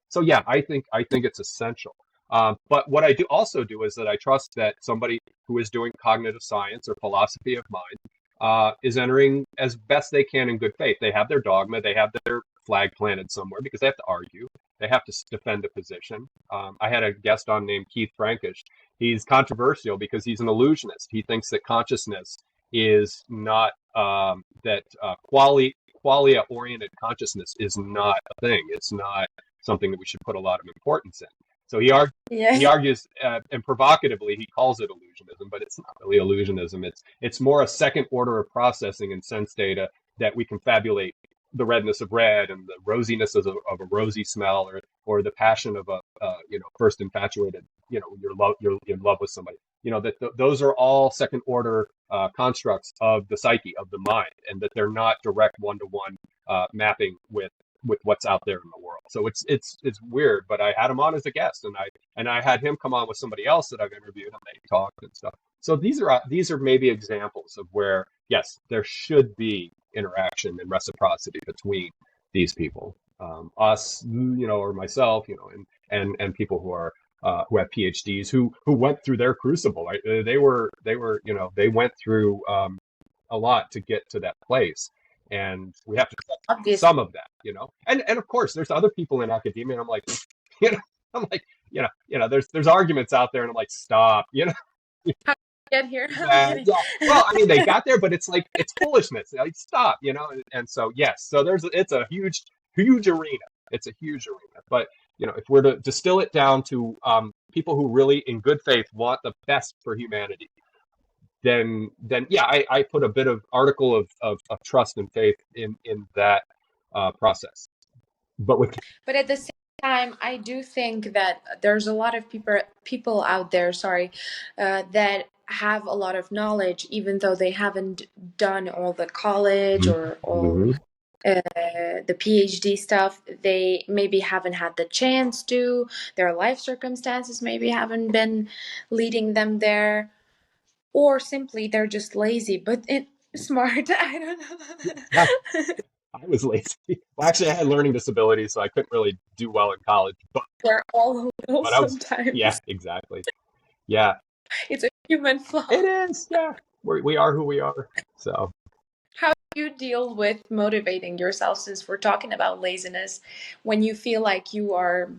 So yeah, I think it's essential. But what I do also do is that I trust that somebody who is doing cognitive science or philosophy of mind is entering as best they can in good faith. They have their dogma, they have their flag planted somewhere because they have to argue, they have to defend a position. I had a guest on named Keith Frankish. He's controversial because he's an illusionist. He thinks that consciousness is not that qualia oriented consciousness is not a thing. It's not something that we should put a lot of importance in. So he Yes. argues, and provocatively, he calls it illusionism, but it's not really illusionism. It's more a second order of processing in sense data that we confabulate the redness of red and the rosiness of a rosy smell, or the passion of a first infatuated, you're in love with somebody. Those are all second order constructs of the psyche of the mind, and that they're not direct one to one mapping with what's out there in the world. So it's weird, but I had him on as a guest, and I had him come on with somebody else that I've interviewed, and they talked and stuff. So these are maybe examples of where yes, there should be interaction and reciprocity between these people, us, or myself, and people who have PhDs who went through their crucible. Right? They went through a lot to get to that place, and we have to Obviously. some of that, and of course there's other people in academia, and I'm like, you know, I'm like, there's arguments out there, and I'm like, stop, Get here. I'm yeah, kidding. yeah. Well, I mean, they got there, but it's like it's foolishness. Like, stop, and so yes, so it's a huge, huge arena. It's a huge arena, but if we're to distill it down to people who really, in good faith, want the best for humanity, then yeah, I put a bit of article of trust and faith in that process. But with But at the same time, I do think that there's a lot of people out there, sorry, that have a lot of knowledge, even though they haven't done all the college or all mm-hmm. the PhD stuff, they maybe haven't had the chance to, their life circumstances maybe haven't been leading them there, or simply they're just lazy, but smart. I don't Yeah, know. I was lazy. Well, actually, I had learning disabilities, so I couldn't really do well in college. We're all a little But I was, yeah, sometimes. exactly. Yeah, It's a human it flaw. is. Yeah, we are who we are. So, How do you deal with motivating yourself, since we're talking about laziness, when you feel like you are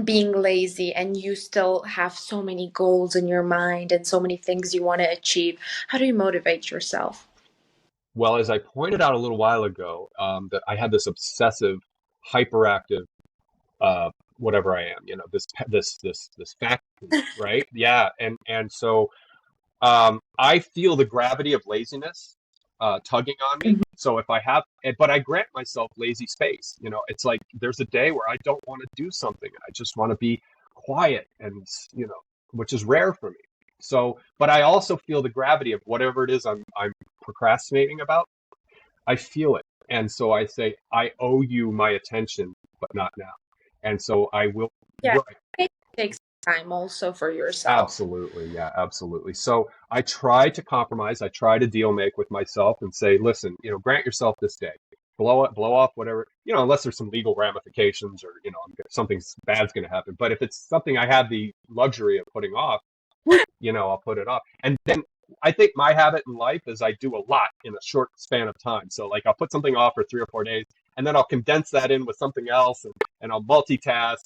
being lazy and you still have so many goals in your mind and so many things you want to achieve? How do you motivate yourself? well, as I pointed out a little while ago, that I had this obsessive, hyperactive, uh, whatever I am, this faculty, right? Yeah, and so I feel the gravity of laziness tugging on me. Mhm. So if I have, but I grant myself lazy space. It's like there's a day where I don't want to do something. I just want to be quiet, and which is rare for me. So, but I also feel the gravity of whatever it is I'm procrastinating about. I feel it, and so I say I owe you my attention, but not now. And so I will. Yeah, Right. it takes time also for yourself. Absolutely. Yeah, absolutely. So I try to compromise. I try to deal make with myself and say, listen, grant yourself this day. Blow off whatever, unless there's some legal ramifications or, something bad's going to happen. But if it's something I have the luxury of putting off, I'll put it off. And then I think my habit in life is I do a lot in a short span of time. So like I'll put something off for 3 or 4 days and then I'll condense that in with something else and I'll multitask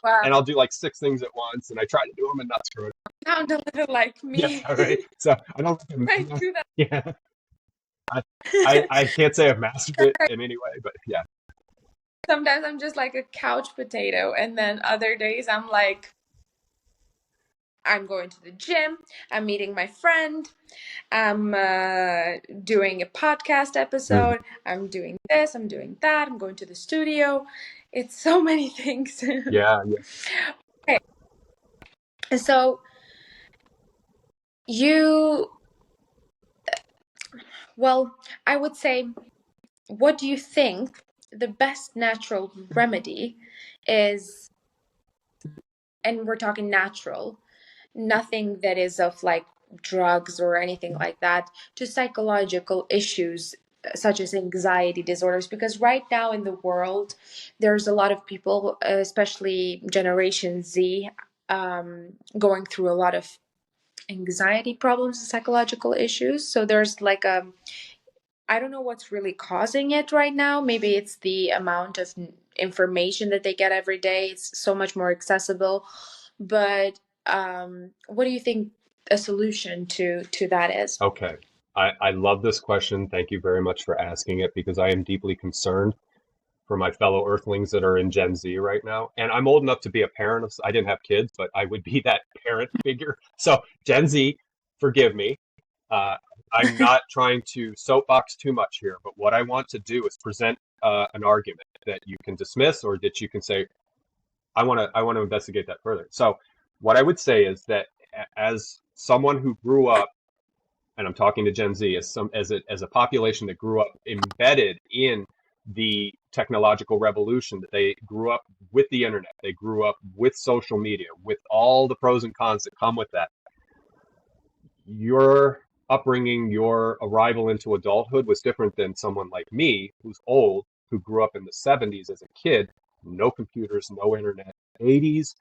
Wow, and I'll do like 6 things at once and I try to do them and not screw it up. sound a little like Yeah, me. all right. So I don't think I do that. yeah. I, I can't say I've mastered it in any way, but yeah. Sometimes I'm just like a couch potato, and then other days I'm like, I'm going to the gym, I'm meeting my friend, I'm doing a podcast Mhm. episode, I'm doing this, I'm doing that, I'm going to the studio. It's so many things. Yeah, yeah. Okay, so you, well, I would say, what do you think the best natural remedy is? And we're talking natural, nothing that is of like drugs or anything like that, to psychological issues such as anxiety disorders. Because right now in the world, there's a lot of people, especially Generation Z, going through a lot of anxiety problems and psychological issues. So there's like I don't know what's really causing it right now. Maybe it's the amount of information that they get every day. It's so much more accessible. But what do you think a solution to that is? Okay. I love this question. Thank you very much for asking it because I am deeply concerned for my fellow Earthlings that are in Gen Z right now. And I'm old enough to be a parent of, I didn't have kids, but I would be that parent figure. So Gen Z, forgive me. Uh, I'm not trying to soapbox too much here, but what I want to do is present an argument that you can dismiss or that you can say, I want to investigate that further. So what I would say is that as someone who grew up, and I'm talking to Gen Z, as a population that grew up embedded in the technological revolution, that they grew up with the internet, they grew up with social media, with all the pros and cons that come with that. Your upbringing, your arrival into adulthood was different than someone like me, who's old, who grew up in the 70s as a kid, no computers, no internet. 80s,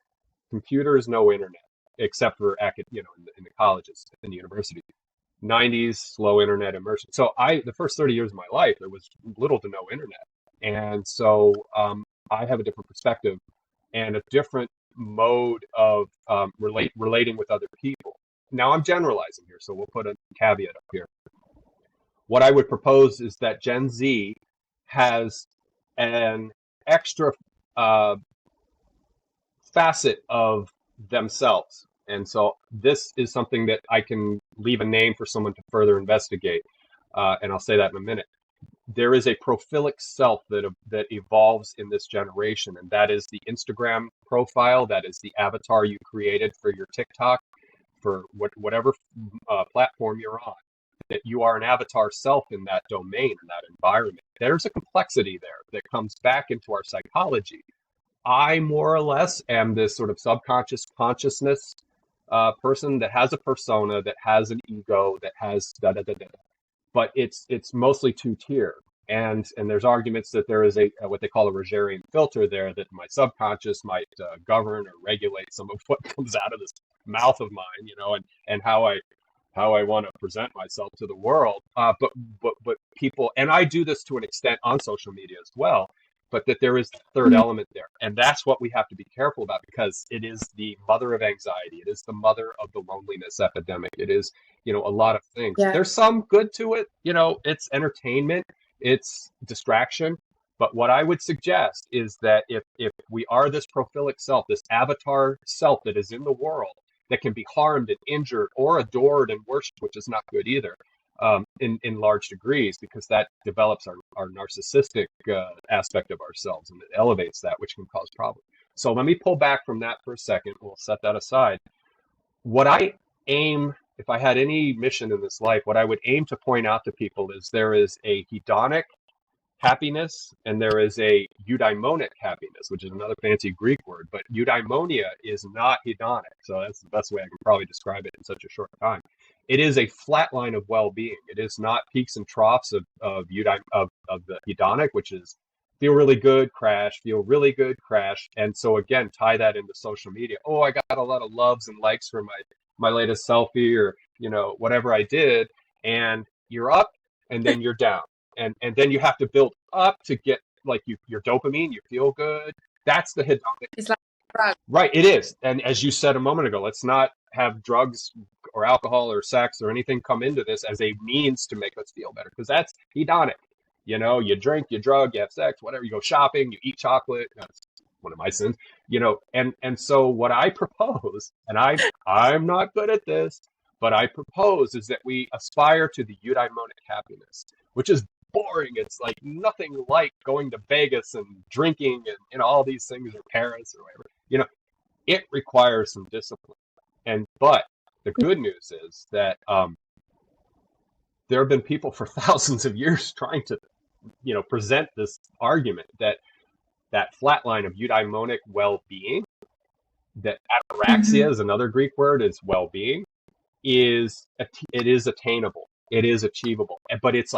computers, no internet, except for in the colleges and the universities. 90s, slow internet immersion. So the first 30 years of my life, there was little to no internet. And so I have a different perspective and a different mode of relating with other people. Now I'm generalizing here, so we'll put a caveat up here. What I would propose is that Gen Z has an extra uh, facet of themselves. And so this is something that I can leave a name for someone to further investigate. And I'll say that in a minute. There is a prophilic self that evolves in this generation, and that is the Instagram profile, that is the avatar you created for your TikTok, for whatever platform you're on. that you are an avatar self in that domain, in that environment. There's a complexity there that comes back into our psychology. I more or less am this sort of subconscious consciousness person that has a persona, that has an ego, that has da da da da. But it's mostly two-tier. And there's arguments that there is a what they call a Rogerian filter there, that my subconscious might govern or regulate some of what comes out of this mouth of mine, and how I want to present myself to the world. But people, and I do this to an extent on social media as well, but that there is a third element there. And that's what we have to be careful about, because it is the mother of anxiety. It is the mother of the loneliness epidemic. It is, a lot of things. Yeah. There's some good to it. It's entertainment, it's distraction. But what I would suggest is that if we are this prophilic self, this avatar self that is in the world, that can be harmed and injured or adored and worshipped, which is not good either, in large degrees, because that develops our narcissistic aspect of ourselves, and it elevates that, which can cause problems. So let me pull back from that for a second. We'll set that aside. What I aim, if I had any mission in this life, what I would aim to point out to people is there is a hedonic happiness, and there is a eudaimonic happiness, which is another fancy Greek word, but eudaimonia is not hedonic. So that's the best way I can probably describe it in such a short time. It is a flat line of well-being. It is not peaks and troughs of the hedonic, which is feel really good, crash, feel really good, crash. And so again, tie that into social media. Oh, I got a lot of loves and likes for my latest selfie, or whatever I did, and you're up and then you're down. And then you have to build up to get like your dopamine, you feel good. That's the hedonic. It's like a drug. Right, it is. And as you said a moment ago, let's not have drugs or alcohol or sex or anything come into this as a means to make us feel better, because that's hedonic. You drink, you drug, you have sex, whatever, you go shopping, you eat chocolate. That's one of my sins. And so what I propose, and I'm not good at this, but I propose is that we aspire to the eudaimonic happiness, which is boring. It's like nothing like going to Vegas and drinking and all these things, or Paris or whatever. It requires some discipline. But the good news is that there have been people for thousands of years trying to, present this argument that flat line of eudaimonic well-being, that ataraxia is another Greek word, is well-being, it is attainable. It is achievable. But it's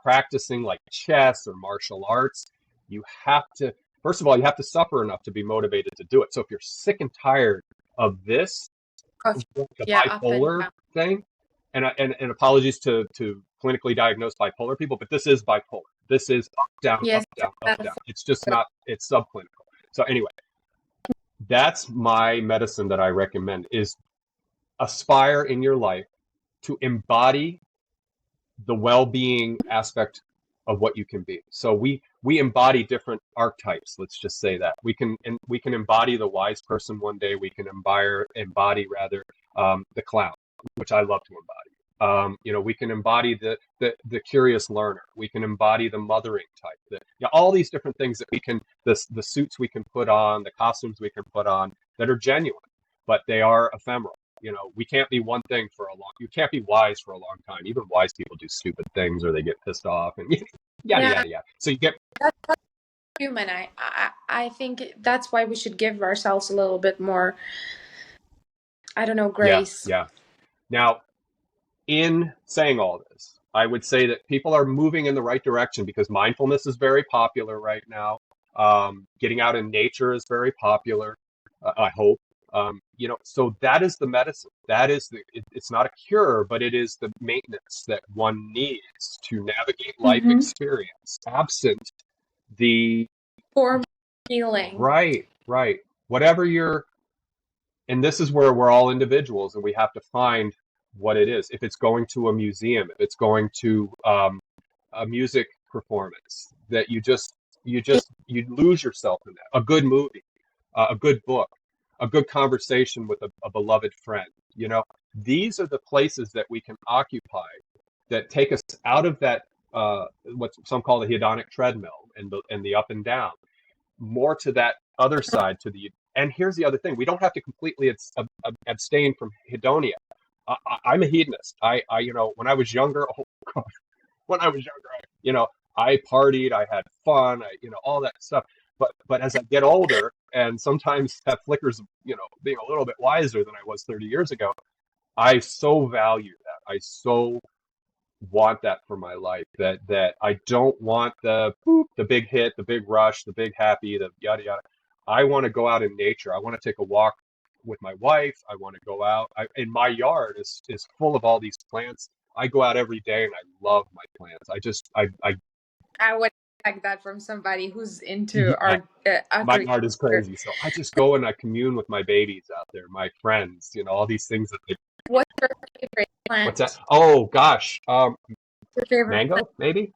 practicing like chess or martial arts. You have to, first of all, you have to suffer enough to be motivated to do it. So if you're sick and tired of this, the bipolar thing, and apologies to clinically diagnosed bipolar people, but this is bipolar. This is up, down, Yes, up, down, up, down. It's just not, it's subclinical. So anyway, that's my medicine that I recommend, is aspire in your life to embody the well-being aspect of what you can be. So we embody different archetypes. Let's just say that we can embody the wise person one day. We can embody the clown, which I love to embody. We can embody the curious learner. We can embody the mothering type. All these different things that we can, the suits we can put on, the costumes we can put on that are genuine, but they are ephemeral. We can't be one thing for a long. You can't be wise for a long time. Even wise people do stupid things, or they get pissed off, and yada. So you get. That's human. I think that's why we should give ourselves a little bit more, I don't know, grace. Yeah. Now, in saying all this, I would say that people are moving in the right direction, because mindfulness is very popular right now. Getting out in nature is very popular. I hope. So that is the medicine. That is it's not a cure, but it is the maintenance that one needs to navigate life experience, absent the For healing. Right. Whatever and this is where we're all individuals, and we have to find what it is. If it's going to a museum, if it's going to a music performance, that you lose yourself in that. A good movie, a good book, a good conversation with a beloved friend. These are the places that we can occupy that take us out of that what some call the hedonic treadmill and the up and down, more to that other side, and here's the other thing: we don't have to completely abstain from hedonia. I'm a hedonist. When I was younger, oh God, when I was younger, I partied, I had fun, all that stuff. But as I get older, and sometimes have flickers of, being a little bit wiser than I was 30 years ago, I so value that. I so want that for my life, that I don't want the boop, the big hit, the big rush, the big happy, the yada yada. I want to go out in nature. I want to take a walk with my wife. I want to go out. In my yard is full of all these plants. I go out every day and I love my plants. I would expect that from somebody who's into Yeah, our my agriculture. yard is crazy. So I just go and I commune with my babies out there, my friends, all these things that they, What's your favorite what's that? plant? Oh gosh. Your favorite plant? Mango, maybe.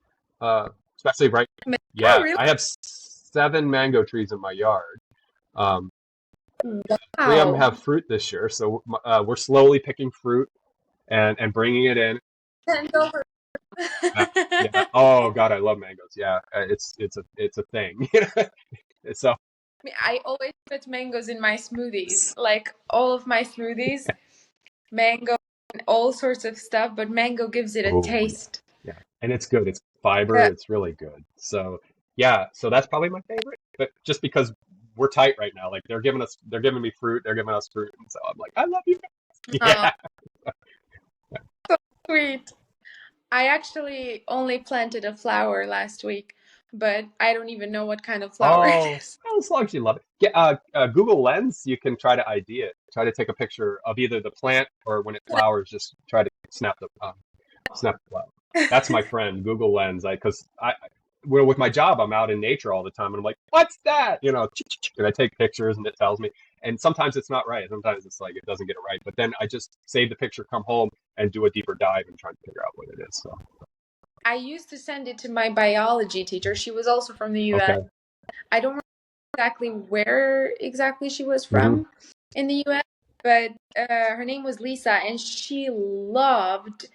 Especially right. Oh, Yeah, really? I have 7 mango trees in my yard. Um, 3 of them Wow. have fruit this year, so we're slowly picking fruit and bringing it in. Send over. Yeah. Oh God, I love mangoes. Yeah, it's a thing. So I always put mangoes in my smoothies. Like all of my smoothies, mango and all sorts of stuff, but mango gives it a oh yeah, taste. yeah, and it's good. It's fiber. Uh, It's really good. So yeah, so that's probably my favorite. But just because we're tight right now, like they're giving me fruit, they're giving us fruit, and so I'm like, I love you guys. oh, Yeah. sweet. I actually only planted a flower last week, but I don't even know what kind of flower it Oh, is. well, as long as you love it. Google Lens, you can try to ID it. Try to take a picture of either the plant or when it flowers, just try to snap the flower. That's my friend, Google Lens. Because well, with my job, I'm out in nature all the time, and I'm like, what's that? And I take pictures, and it tells me. And sometimes it's not right. Sometimes it's like it doesn't get it right. But then I just save the picture, come home, and do a deeper dive and try to figure out what it is. So I used to send it to my biology teacher. She was also from the US. okay. I don't remember exactly where exactly she was Hmm. from in the US, but her name was Lisa, and she loved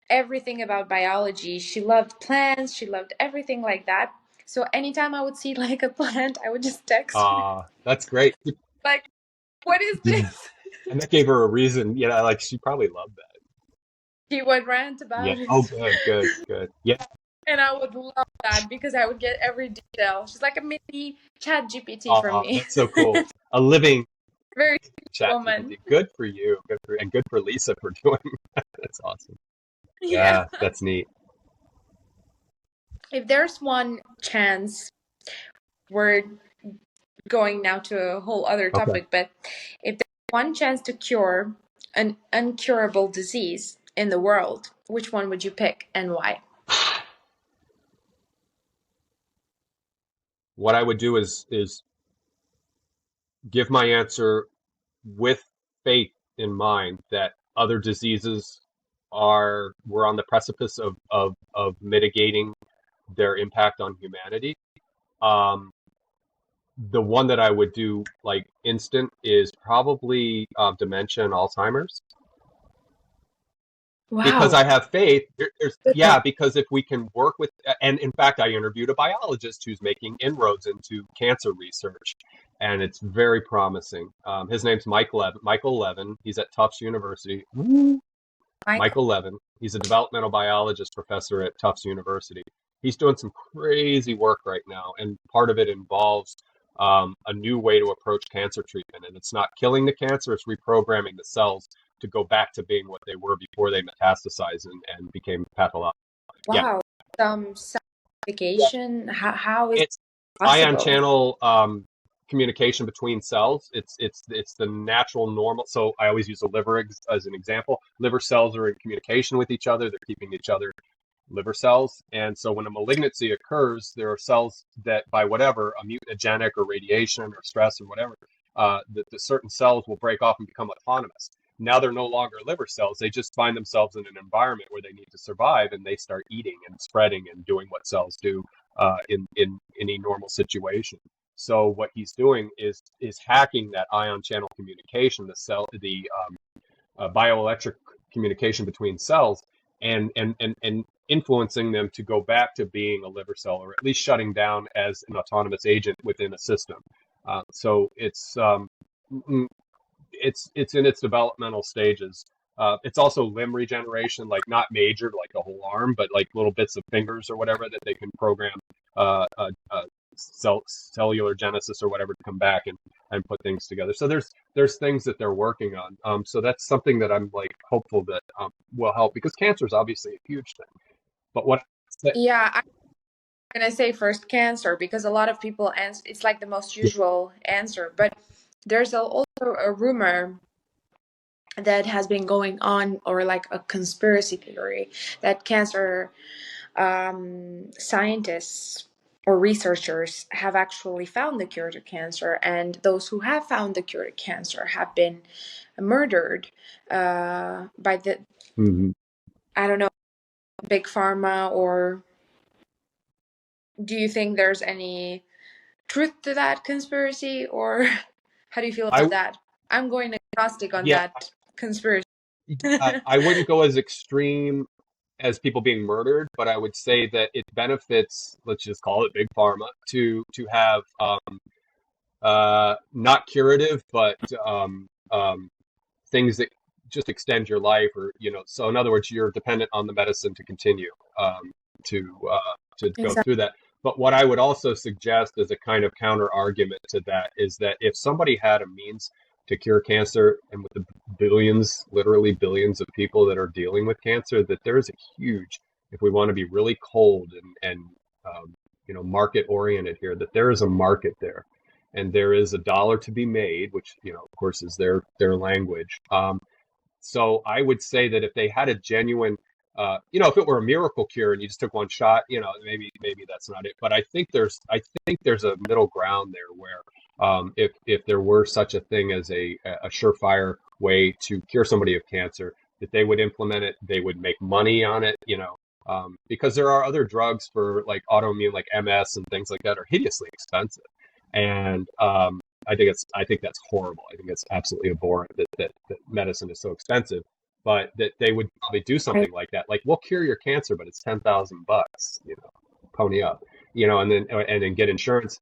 everything about biology. She loved plants, she loved everything like that. So anytime I would see like a plant, I would just text her, That's great. like, what is Yeah. this? And that gave her a reason, like she probably loved that. She would rant Yeah. about Oh, it. good, good, good. Yeah. And I would love that because I would get every detail. She's like a mini chat GPT for me. That's so cool. A living Very sweet chat woman. GPT. Good for you. And good for Lisa for doing that. That's awesome. Yeah. Yeah, that's neat. If there's one chance, we're going now to a whole other Okay. topic, but if there's one chance to cure an uncurable disease in the world, which one would you pick and why? What I would do is give my answer with faith in mind that other diseases we're on the precipice of mitigating their impact on humanity. Um, the one that I would do like instant is probably dementia and Alzheimer's because Wow. I have faith. Good one. Yeah, because if we can work with, and in fact, I interviewed a biologist who's making inroads into cancer research, and it's very promising. His name's Michael Levin. He's at Tufts University. Michael. Michael Levin. He's a developmental biologist professor at Tufts University. He's doing some crazy work right now, and part of it involves a new way to approach cancer treatment. And it's not killing the cancer, it's reprogramming the cells to go back to being what they were before they metastasized and became pathological. Yeah, Wow. Some scientification. How is it it's ion possible? channel communication between cells. It's the natural normal. So I always use the liver as an example. Liver cells are in communication with each other. They're keeping each other liver cells. And so when a malignancy occurs, there are cells that, by whatever, a mutagenic or radiation or stress or whatever, the certain cells will break off and become autonomous. Now they're no longer liver cells. They just find themselves in an environment where they need to survive, and they start eating and spreading and doing what cells do in any normal situation. So what he's doing is hacking that ion channel communication, the bioelectric communication between cells, and influencing them to go back to being a liver cell, or at least shutting down as an autonomous agent within a system. So it's in its developmental stages. It's also limb regeneration, like not major, like a whole arm, but like little bits of fingers or whatever that they can program cellular genesis or whatever to come back and put things together. So there's things that they're working on. So that's something that I'm like hopeful that will help, because cancer is obviously a huge thing. But what Yeah, I'm gonna say first cancer because a lot of people answer. It's like the most usual answer, but there's also a rumor that has been going on, or like a conspiracy theory, that cancer scientists or researchers have actually found the cure to cancer, and those who have found the cure to cancer have been murdered by the, Mhm. I don't know, big pharma. Or do you think there's any truth to that conspiracy, or how do you feel about I that? I'm going agnostic on yeah, that conspiracy. I wouldn't go as extreme as people being murdered, but I would say that it benefits, let's just call it big pharma, to have not curative, but things that just extend your life, or so in other words, you're dependent on the medicine to continue to go Exactly. through that. But what I would also suggest as a kind of counter argument to that is that if somebody had a means to cure cancer, and with the billions, literally billions of people that are dealing with cancer, that there's a huge, if we want to be really cold and market oriented here, that there is a market there, and there is a dollar to be made, which of course is their language. So I would say that if they had a genuine, if it were a miracle cure and you just took one shot, maybe that's not it. But I think there's a middle ground there where if there were such a thing as a surefire way to cure somebody of cancer, that they would implement it, they would make money on it, because there are other drugs for like autoimmune, like MS and things like that, are hideously expensive, and I think that's horrible. I think it's absolutely abhorrent that medicine is so expensive, but that they would probably do something like that. Like, we'll cure your cancer, but it's $10,000, pony up, and then get insurance.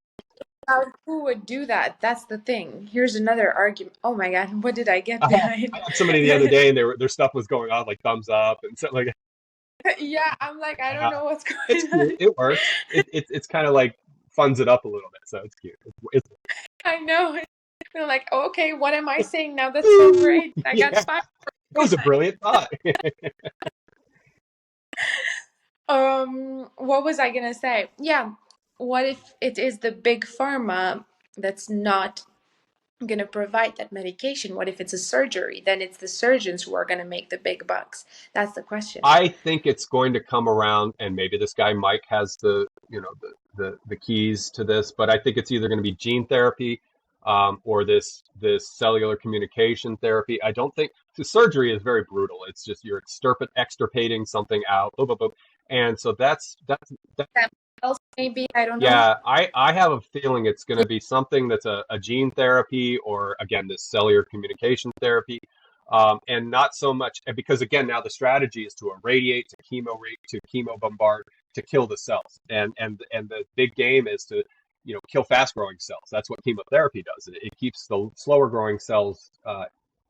Who would do that? That's the thing. Here's another argument. Oh my God, what did I get I had, I behind? had somebody the other day, and their stuff was going on like thumbs up and stuff like Yeah, I'm like, I don't that. know what's It's going on. cute. It works. It's kind of like funds it up a little bit, so it's cute. I know. They're like, okay, what am I saying now? That's so great. I got Yeah, five. it was a brilliant thought. What was I gonna say? Yeah, what if it is the big pharma that's not gonna provide that medication? What if it's a surgery? Then it's the surgeons who are gonna make the big bucks. That's the question. I think it's going to come around, and maybe this guy Mike has the keys to this, but I think it's either going to be gene therapy, or this cellular communication therapy. I don't think the surgery is very brutal. It's just you're extirpating something out, boop, boop, boop. And so that's That else maybe, I don't know. yeah, I have a feeling it's going to be something that's a gene therapy, or again, this cellular communication therapy. And not so much because again, now the strategy is to irradiate, to chemo bombard, to kill the cells. And the big game is to, kill fast growing cells. That's what chemotherapy does. It keeps the slower growing cells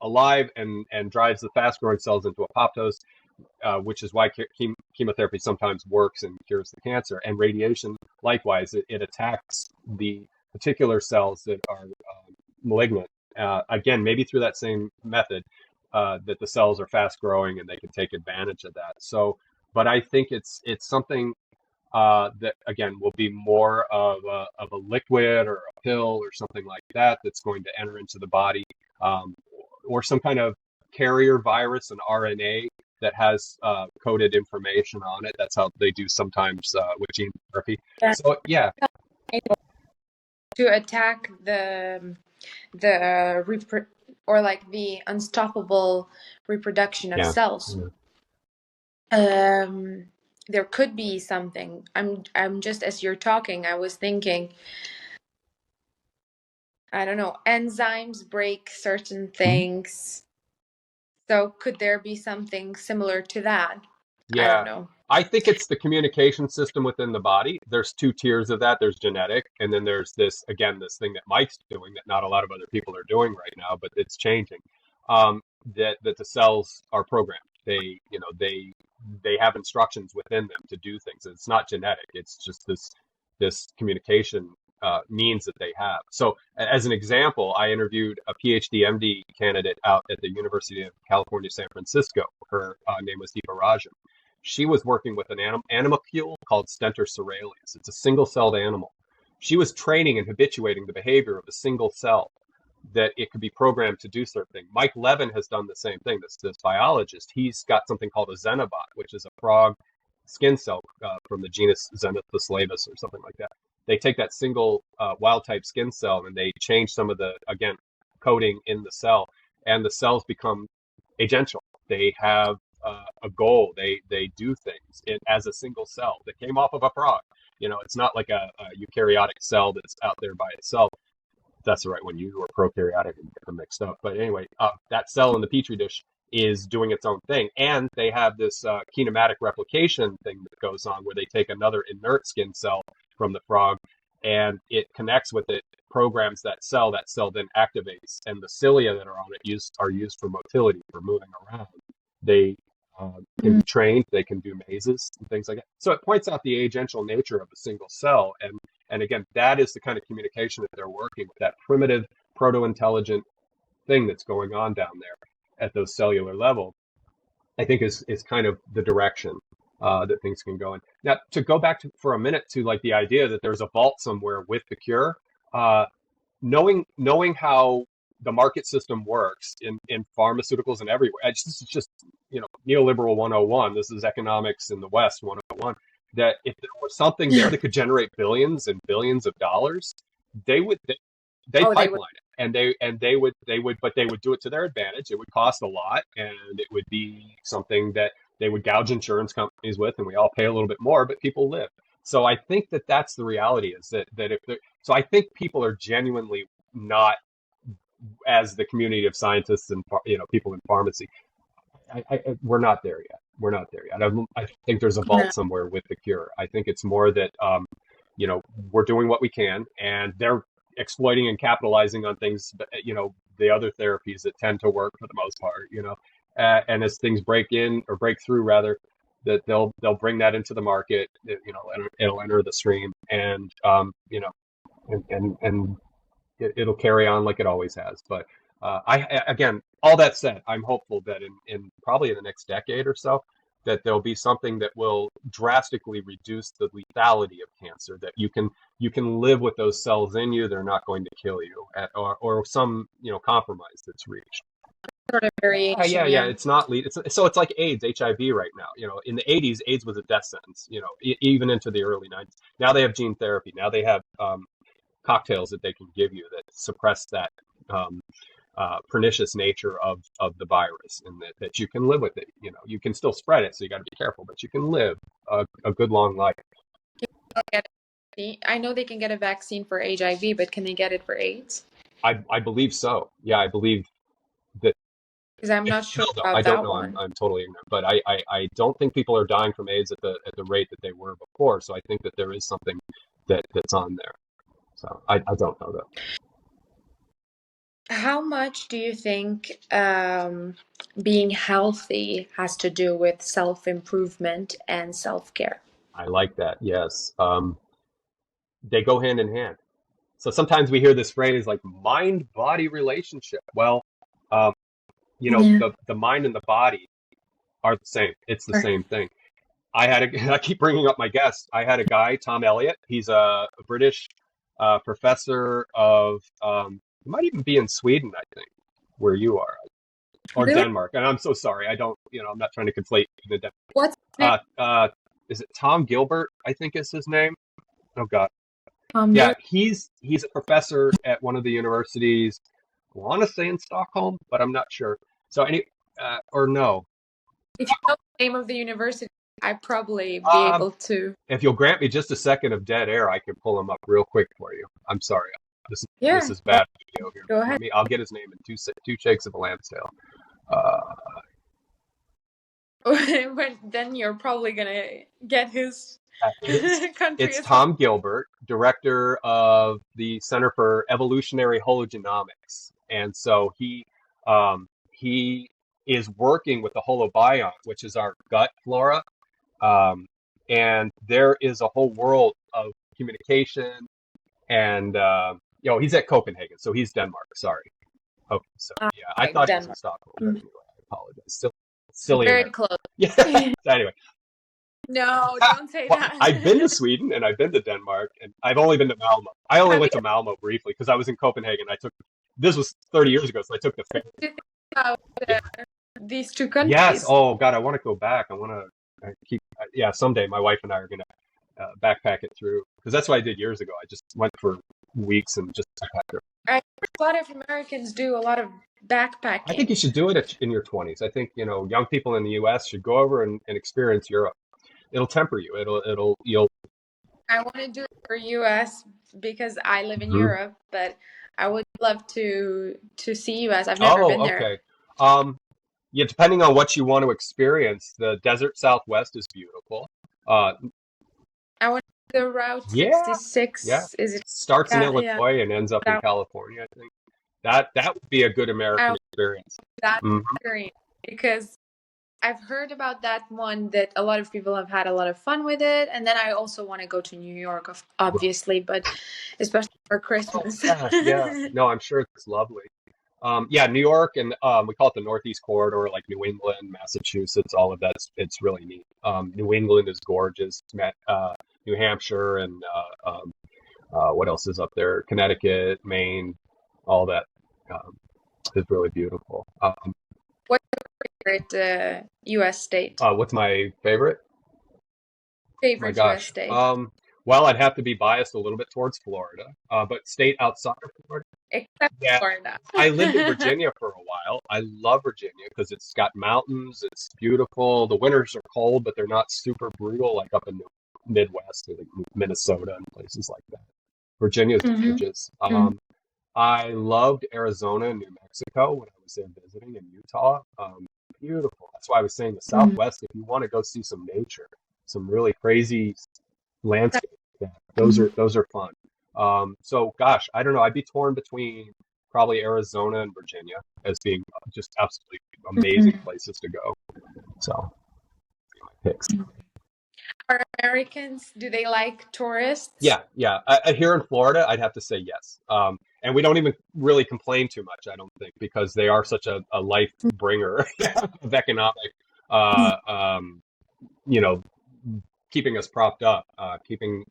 alive, and drives the fast growing cells into apoptosis, which is why chemotherapy sometimes works and cures the cancer. And radiation, likewise, it attacks the particular cells that are malignant. Again, maybe through that same method, that the cells are fast growing and they can take advantage of that. So, but I think it's something that again will be more of a liquid or a pill or something like that that's going to enter into the body, um, or some kind of carrier virus, an RNA that has coded information on it. That's how they do sometimes with gene therapy. Yeah. So yeah, To attack the or like the unstoppable reproduction of yeah, cells. yeah. Um, there could be something. I'm just, as you're talking, I was thinking, I don't know, enzymes break certain things. So could there be something similar to that? I don't Yeah, know. I think it's the communication system within the body. There's two tiers of that. There's genetic, and then there's this thing that Mike's doing that not a lot of other people are doing right now, but it's changing. that the cells are programmed. They have instructions within them to do things. It's not genetic. It's just this communication means that they have. So, as an example, I interviewed a PhD MD candidate out at the University of California, San Francisco. Her name was Deepa Rajan. She was working with an animalcule called Stentor cerealis. It's a single-celled animal. She was training and habituating the behavior of a single cell that it could be programmed to do certain things. Mike Levin has done the same thing. This biologist, he's got something called a xenobot, which is a frog skin cell from the genus Xenopus or something like that. They take that single wild type skin cell and they change some of the, again, coding in the cell, and the cells become agential. They have a goal. They do things as a single cell that came off of a frog. It's not like a eukaryotic cell that's out there by itself. That's the right one. You were prokaryotic and get them mixed up. But anyway, that cell in the petri dish is doing its own thing, and they have this kinematic replication thing that goes on where they take another inert skin cell from the frog, and it connects with it, programs that cell. That cell then activates, and the cilia that are on it are used for motility, for moving around. They can be trained. They can do mazes and things like that. So it points out the agential nature of a single cell, and again, that is the kind of communication that they're working with, that primitive proto-intelligent thing that's going on down there at those cellular level, I think is kind of the direction that things can go in. Now, to go back for a minute to like the idea that there's a vault somewhere with the cure, knowing how the market system works in pharmaceuticals and everywhere. This is just, neoliberal 101. This is economics in the West 101. That if there was something there that could generate billions and billions of dollars, they pipeline it, and they would, but they would do it to their advantage. It would cost a lot, and it would be something that they would gouge insurance companies with, and we all pay a little bit more, but people live. So I think that that's the reality, is that if so I think people are genuinely not, as the community of scientists and people in pharmacy, we're not there yet. We're not there yet. I think there's a vault somewhere with the cure. I think it's more that we're doing what we can, and they're exploiting and capitalizing on things. The other therapies that tend to work for the most part. And as things break through rather, that they'll bring that into the market. It'll enter the stream, and it'll carry on like it always has. But again, all that said, I'm hopeful that in probably in the next decade or so, that there'll be something that will drastically reduce the lethality of cancer. That you can live with those cells in you; they're not going to kill you, or some compromise that's reached. Sort of variation. Yeah. It's not it's like AIDS, HIV right now. In the 80s, AIDS was a death sentence. Even into the early 90s. Now they have gene therapy. Now they have cocktails that they can give you that suppress that pernicious nature of the virus, and that you can live with it. You can still spread it, so you got to be careful, but you can live a good long life. I know they can get a vaccine for HIV, but can they get it for AIDS? I believe so. Yeah, I believe that. Because I'm not sure about I don't that know. one. I'm totally ignorant, but I don't think people are dying from AIDS at the rate that they were before. So I think that there is something that's on there. So I don't know though. How much do you think being healthy has to do with self-improvement and self-care? I like that. Yes. They go hand in hand. So sometimes we hear this phrase like mind-body relationship. Well, the mind and the body are the same. It's the same thing. I keep bringing up my guest. I had a guy, Tom Elliott. He's a British professor of, he might even be in Sweden, I think, where you are, or Really? Denmark. And I'm so sorry. I don't, I'm not trying to conflate the Denmark. What's his name? Is it Tom Gilbert? I think is his name. Oh God. Yeah, he's a professor at one of the universities. I want to say in Stockholm, but I'm not sure. So or no. if you know the name of the university, I'd probably be able to. If you'll grant me just a second of dead air, I can pull him up real quick for you. I'm sorry. This is bad video here. Go ahead. I'll get his name in two shakes of a lamb's tail. But then you're probably gonna get his country. It's Tom Gilbert, director of the Center for Evolutionary Hologenomics, and so he is working with the holobiont, which is our gut flora. Um, and there is a whole world of communication and he's at Copenhagen, so he's Denmark. Sorry. Okay, so yeah, I Like thought he was in Denmark. Stockholm, but anyway, I apologize. Still silly Very American. close. Yeah. So anyway, No, don't say well, that. I've been to Sweden and I've been to Denmark, and I've only been to Malmo. I only Have went you to Malmo briefly because I was in Copenhagen. This was 30 years ago, so I took the ferry. to think about Yeah. these two Yes. countries? Oh God, I want to go back. I want to keep. Yeah, someday my wife and I are gonna backpack it through because that's what I did years ago. I just went for weeks and just backpacked. I a lot of Americans do a lot of I think you backpacking. should do it in your 20s. I think, young people in the US should go over and experience Europe. It'll temper you. You'll. I want to do it for US because I live in Mhm. Europe, but I would love to see US. I've never been Oh, there. okay. Um, yeah, depending on what you want to experience, the desert Southwest is beautiful. Uh, I want to do Route yeah, yeah. 66. Is it? Starts in Yeah. Illinois and ends up in That, California, I think. That would be a good I American want experience. that Mhm. experience because I've heard about that one that a lot of people have had a lot of fun with it, and then I also want to go to New York, obviously, but especially for Oh Christmas. yeah, yeah. No, I'm sure it's lovely. Yeah, New York and we call it the Northeast Corridor, like New England, Massachusetts, all of that. It's really neat. New England is gorgeous. New Hampshire and what else is up there? Connecticut, Maine, all that um, is really beautiful. What's your favorite U.S. state? What's my favorite? My Favorite U.S. gosh. state, Well, I'd have to be biased a little bit towards Florida, but state outside of Florida. except Yeah, Florida. I lived in Virginia for a while. I love Virginia because it's got mountains. It's beautiful. The winters are cold, but they're not super brutal like up in the Midwest, like Minnesota and places like that. Virginia is Hmm. gorgeous. I loved Arizona and New Mexico when I was there visiting in Utah. Beautiful. That's why I was saying the Southwest, if you want to go see some nature, some really crazy landscape. Yeah, those are fun. So gosh, I don't know. I'd be torn between probably Arizona and Virginia as being just absolutely amazing places to go. So my picks. Are Americans, do they like tourists? Yeah, yeah. Here in Florida, I'd have to say yes. And we don't even really complain too much, I don't think, because they are such a life bringer of economic, uh, um, you know, keeping us propped up, keeping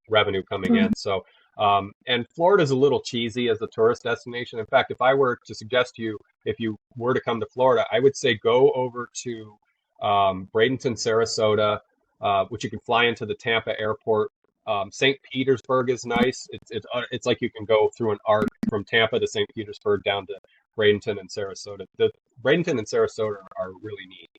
revenue coming in. So, and Florida's a little cheesy as a tourist destination. In fact, if I were to suggest to you, if you were to come to Florida, I would say go over to Bradenton, Sarasota, which you can fly into the Tampa airport. St. Petersburg is nice. It's like you can go through an arc from Tampa to St. Petersburg down to Bradenton and Sarasota. The Bradenton and Sarasota are really neat.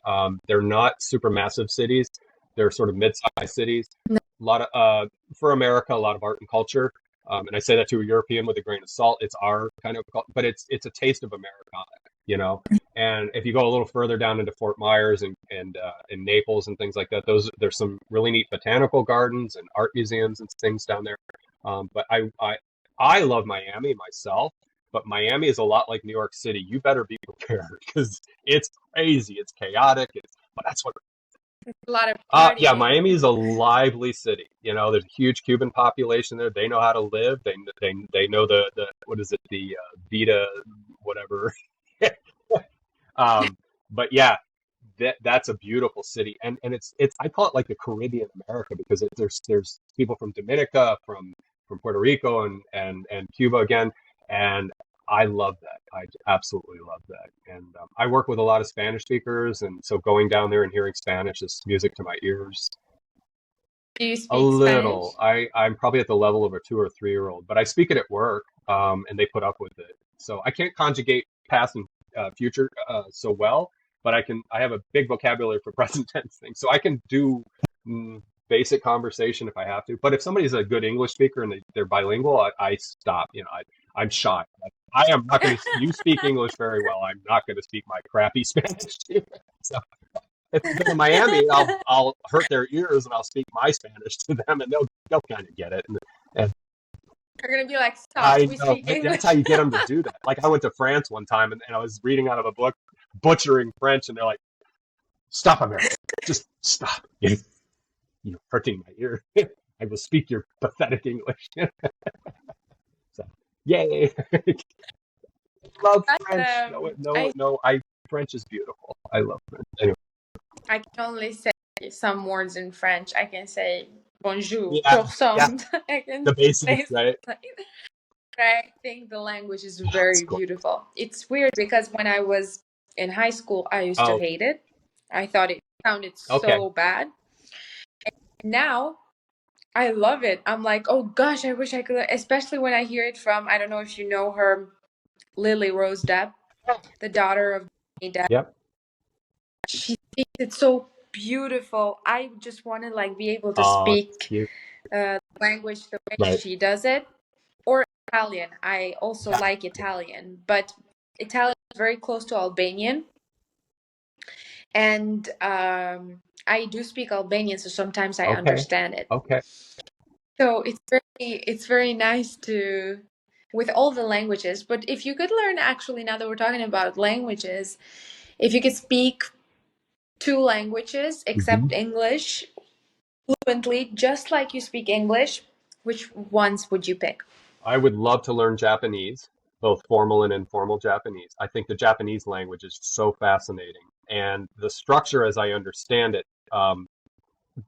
They're not super massive cities. They're sort of mid-sized cities. A lot of for America, a lot of art and culture. And I say that to a European with a grain of salt. It's our kind of, but it's a taste of Americana, you know. And if you go a little further down into Fort Myers and Naples and things like that, there's some really neat botanical gardens and art museums and things down there. But I love Miami myself, but Miami is a lot like New York City. You better be prepared because it's crazy, it's chaotic, but that's what. A lot of Yeah, partying. Miami is a lively city. There's a huge Cuban population there. They know how to live. They know the what is it, the Vita whatever. um, but yeah, that's a beautiful city, and it's I call it like the Caribbean America because there's people from Dominica, from Puerto Rico, and Cuba again, and I love that. I absolutely love that, and I work with a lot of Spanish speakers, and so going down there and hearing Spanish is music to my ears. Do you A speak little. Spanish? I'm probably at the level of a 2 or 3 year old, but I speak it at work, and they put up with it. So I can't conjugate past and future so well, but I have a big vocabulary for present tense things, so I can do basic conversation if I have to. But if somebody's a good English speaker and they're bilingual, I stop. I'm shy. I am not going to. You speak English very well. I'm not going to speak my crappy Spanish to you. So if I go to Miami, I'll hurt their ears and I'll speak my Spanish to them, and they'll kind of get it. And They're gonna be like, stop, I we know speak that's how English. you get them to do that. Like I went to France one time, and I was reading out of a book butchering French, and they're like, "Stop, America! Just stop! You're hurting my ear. I will speak your pathetic English." So, yay! Love But French. No, no, I no. I French is beautiful. I love French. Anyway, I can only say some words in French. I can say bonjour, yeah, yeah. croissant. I can The basics, say right? something. I think the language is That's very cool. beautiful. It's weird because when I was in high school, I used to Oh, hate it. I thought it sounded okay. so bad. Now I love it. I'm like, oh gosh, I wish I could, especially when I hear it from, I don't know if you know her, Lily Rose Depp, the daughter of Maida. Yep. She speaks it so beautiful. I just want to like be able to That's speak cute. language the way Right. she does it. Or Italian. I also Yeah. like Italian, but Italian is very close to Albanian. And I do speak Albanian, so sometimes I Okay. understand it. Okay. So it's very nice to with all the languages. But if you could learn actually now that we're talking about languages, if you could speak two languages hmm except English fluently, just like you speak English, which ones would you pick? I would love to learn Japanese, both formal and informal Japanese. I think the Japanese language is so fascinating, and the structure, as I understand it,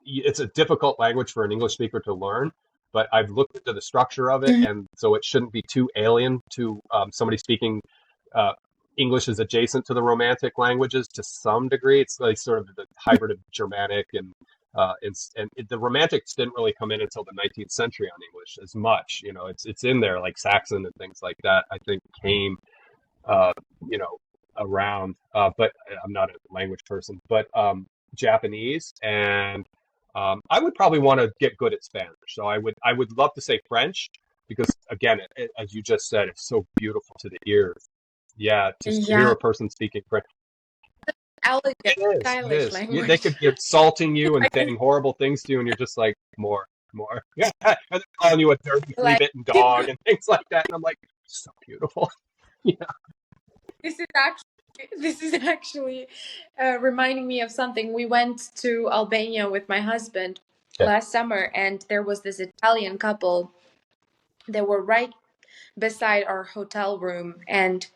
it's a difficult language for an English speaker to learn, but I've looked into the structure of it, Mhm. and so it shouldn't be too alien to somebody speaking uh, English is adjacent to the Romantic languages to some degree. It's like sort of the hybrid of Germanic and the Romantics didn't really come in until the 19th century on English as much. You know, it's in there like Saxon and things like that. I think came uh, you know, around. But I'm not a language person. But Japanese and I would probably want to get good at Spanish. So I would love to say French because again, as you just said, it's so beautiful to the ears. Yeah, just to hear Yeah, a person speaking French. elegant, It is. It stylish is. They language. could be insulting you and I can saying horrible things to you, and you're just like, more, more. Yeah, and they're calling you a dirty, like flea-bitten dog and things like that. And I'm like, so beautiful. Yeah. this is actually reminding me of something. We went to Albania with my husband Okay. last summer, and there was this Italian couple that were right beside our hotel room, and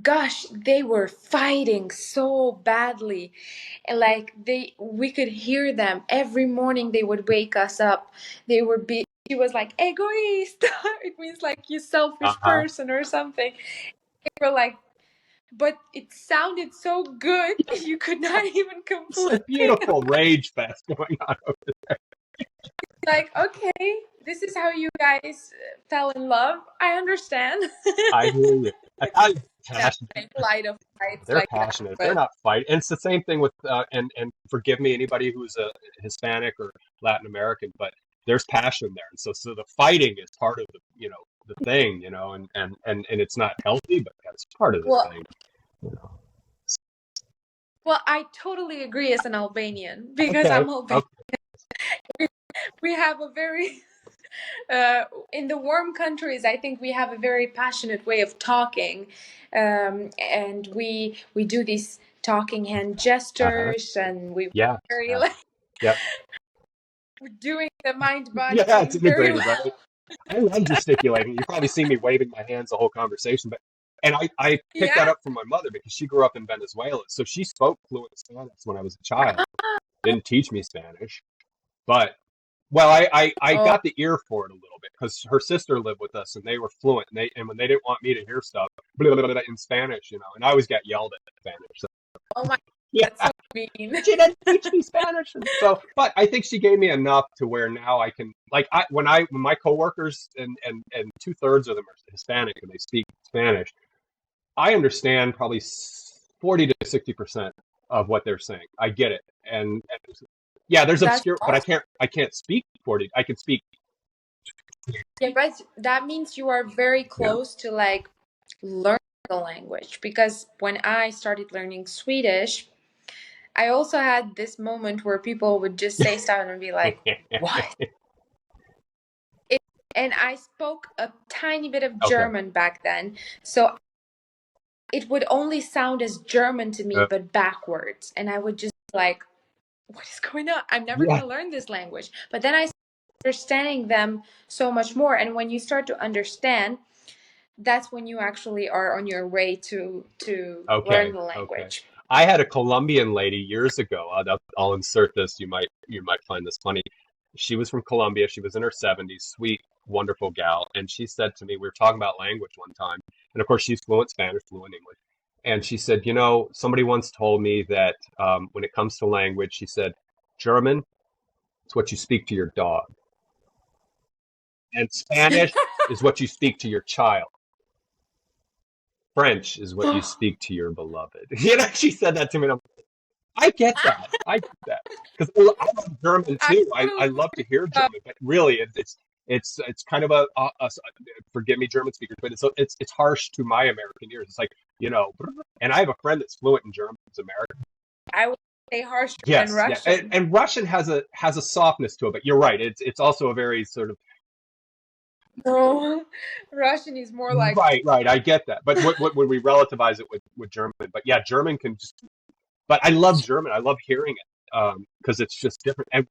gosh, they were fighting so badly. And like we could hear them every morning. They would wake us up. They would be. She was like egoist. It means like you selfish Uh-huh. person or something. They were like, but it sounded so good. You could not even It's complain. a beautiful rage fest going on. Like, okay, this is how you guys fell in love. I understand. I hear you. I Yeah, passionate. make light of fights They're like that, passionate. They're but not fighting. And it's the same thing with and forgive me anybody who's a Hispanic or Latin American, but there's passion there. And so the fighting is part of the thing, and it's not healthy, but that's part of the well, thing. You know. well, I totally agree as an Albanian because Okay. I'm Albanian. Okay. We have a very in the warm countries. I think we have a very passionate way of talking, and we do these talking hand Uh-huh. gestures, and we Yeah. very Yeah. like Yep. we're doing the mind body Yeah, it's thing very integrated, well. right? I love gesticulating. You probably see me waving my hands the whole conversation, but and I picked that Yeah. up from my mother because she grew up in Venezuela, so she spoke fluent Spanish when I was a child. Didn't teach me Spanish, but well, I Oh, got the ear for it a little bit because her sister lived with us and they were fluent and when they didn't want me to hear stuff blah, blah, blah, in Spanish, and I always got yelled at in Spanish. So, oh my, yeah, that's so mean. she didn't teach me Spanish. And so, but I think she gave me enough to where now I can, like, when my coworkers and 2/3 of them are Hispanic and they speak Spanish, I understand probably 40 to 60% of what they're saying. I get it, and yeah, there's That's obscure, but awesome. I can't speak 40. I can speak. Yeah, but that means you are very Yeah. close to like learn the language because when I started learning Swedish, I also had this moment where people would just say stuff and I'd be like, what? It, and I spoke a tiny bit of Okay. German back then. So it would only sound as German to me, Uh, but backwards. And I would just be like, what is going on? I'm never going yeah. to learn this language. But then I started understanding them so much more. And when you start to understand, that's when you actually are on your way to learn Okay. the Okay. language. I had a Colombian lady years ago. I'll insert this. You might find this funny. She was from Colombia. She was in her 70s. Sweet, wonderful gal. And she said to me, we were talking about language one time, and of course she's fluent Spanish, fluent English. And she said, you know, somebody once told me that when it comes to language, she said, German, it's what you speak to your dog, and Spanish is what you speak to your child. French is what you speak to your beloved. You know, she said that to me. And I get that. I get that because I love German I too. I totally love to hear love German, but really, it's kind of forgive me, German speakers, but it's harsh to my American ears. It's like, you know, and I have a friend that's fluent in German. It's American. I would say harsher than Yes, yeah, Russian. and Russian has a softness to it, but you're right. It's also a very sort of No, Russian is more like right. I get that, but what when we relativize it with German, but yeah, German can just. But I love German. I love hearing it because it's just different. And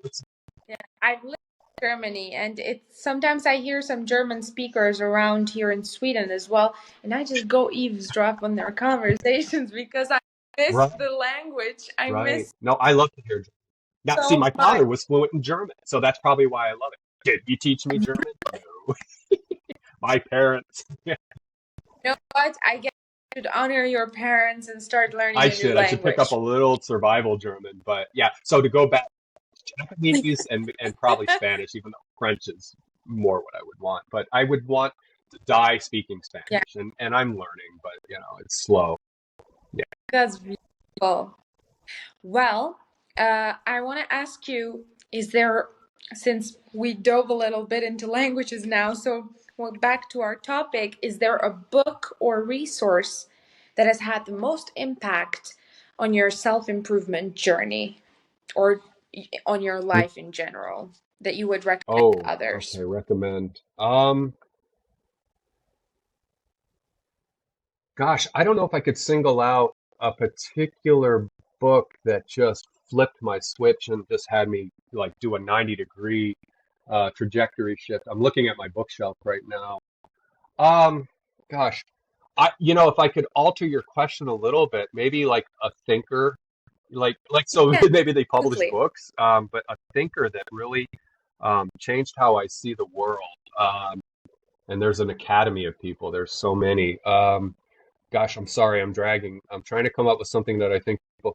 yeah. I've lived in Germany, and it's sometimes I hear some German speakers around here in Sweden as well, and I just go eavesdrop on their conversations because I miss right, the language. I right. miss No, I love to hear German. Now, see, so my much. father was fluent in German, so that's probably why I love it. Did you teach me German? No. My parents. You know what? I guess you should honor your parents and start learning I a new should. I should pick up a language. little survival German. But yeah, so to go back, Japanese and probably Spanish, even though French is more what I would want. But I would want to die speaking Yeah, Spanish, and I'm learning, but you know, it's slow. Yeah. that's beautiful. Well, I want to ask you, is there, since we dove a little bit into languages now, so well, back to our topic, is there a book or resource that has had the most impact on your self-improvement journey or on your life in general that you would recommend to Oh, others? okay. Recommend. Gosh, I don't know if I could single out a particular book that just flipped my switch and just had me like do a 90-degree trajectory shift. I'm looking at my bookshelf right now. Um, Gosh, if I could alter your question a little bit, maybe like a thinker, like so Yeah, maybe they publish absolutely. books, but a thinker that really changed how I see the world. And there's an academy of people. There's so many. Gosh, I'm sorry, I'm dragging. I'm trying to come up with something that I think people.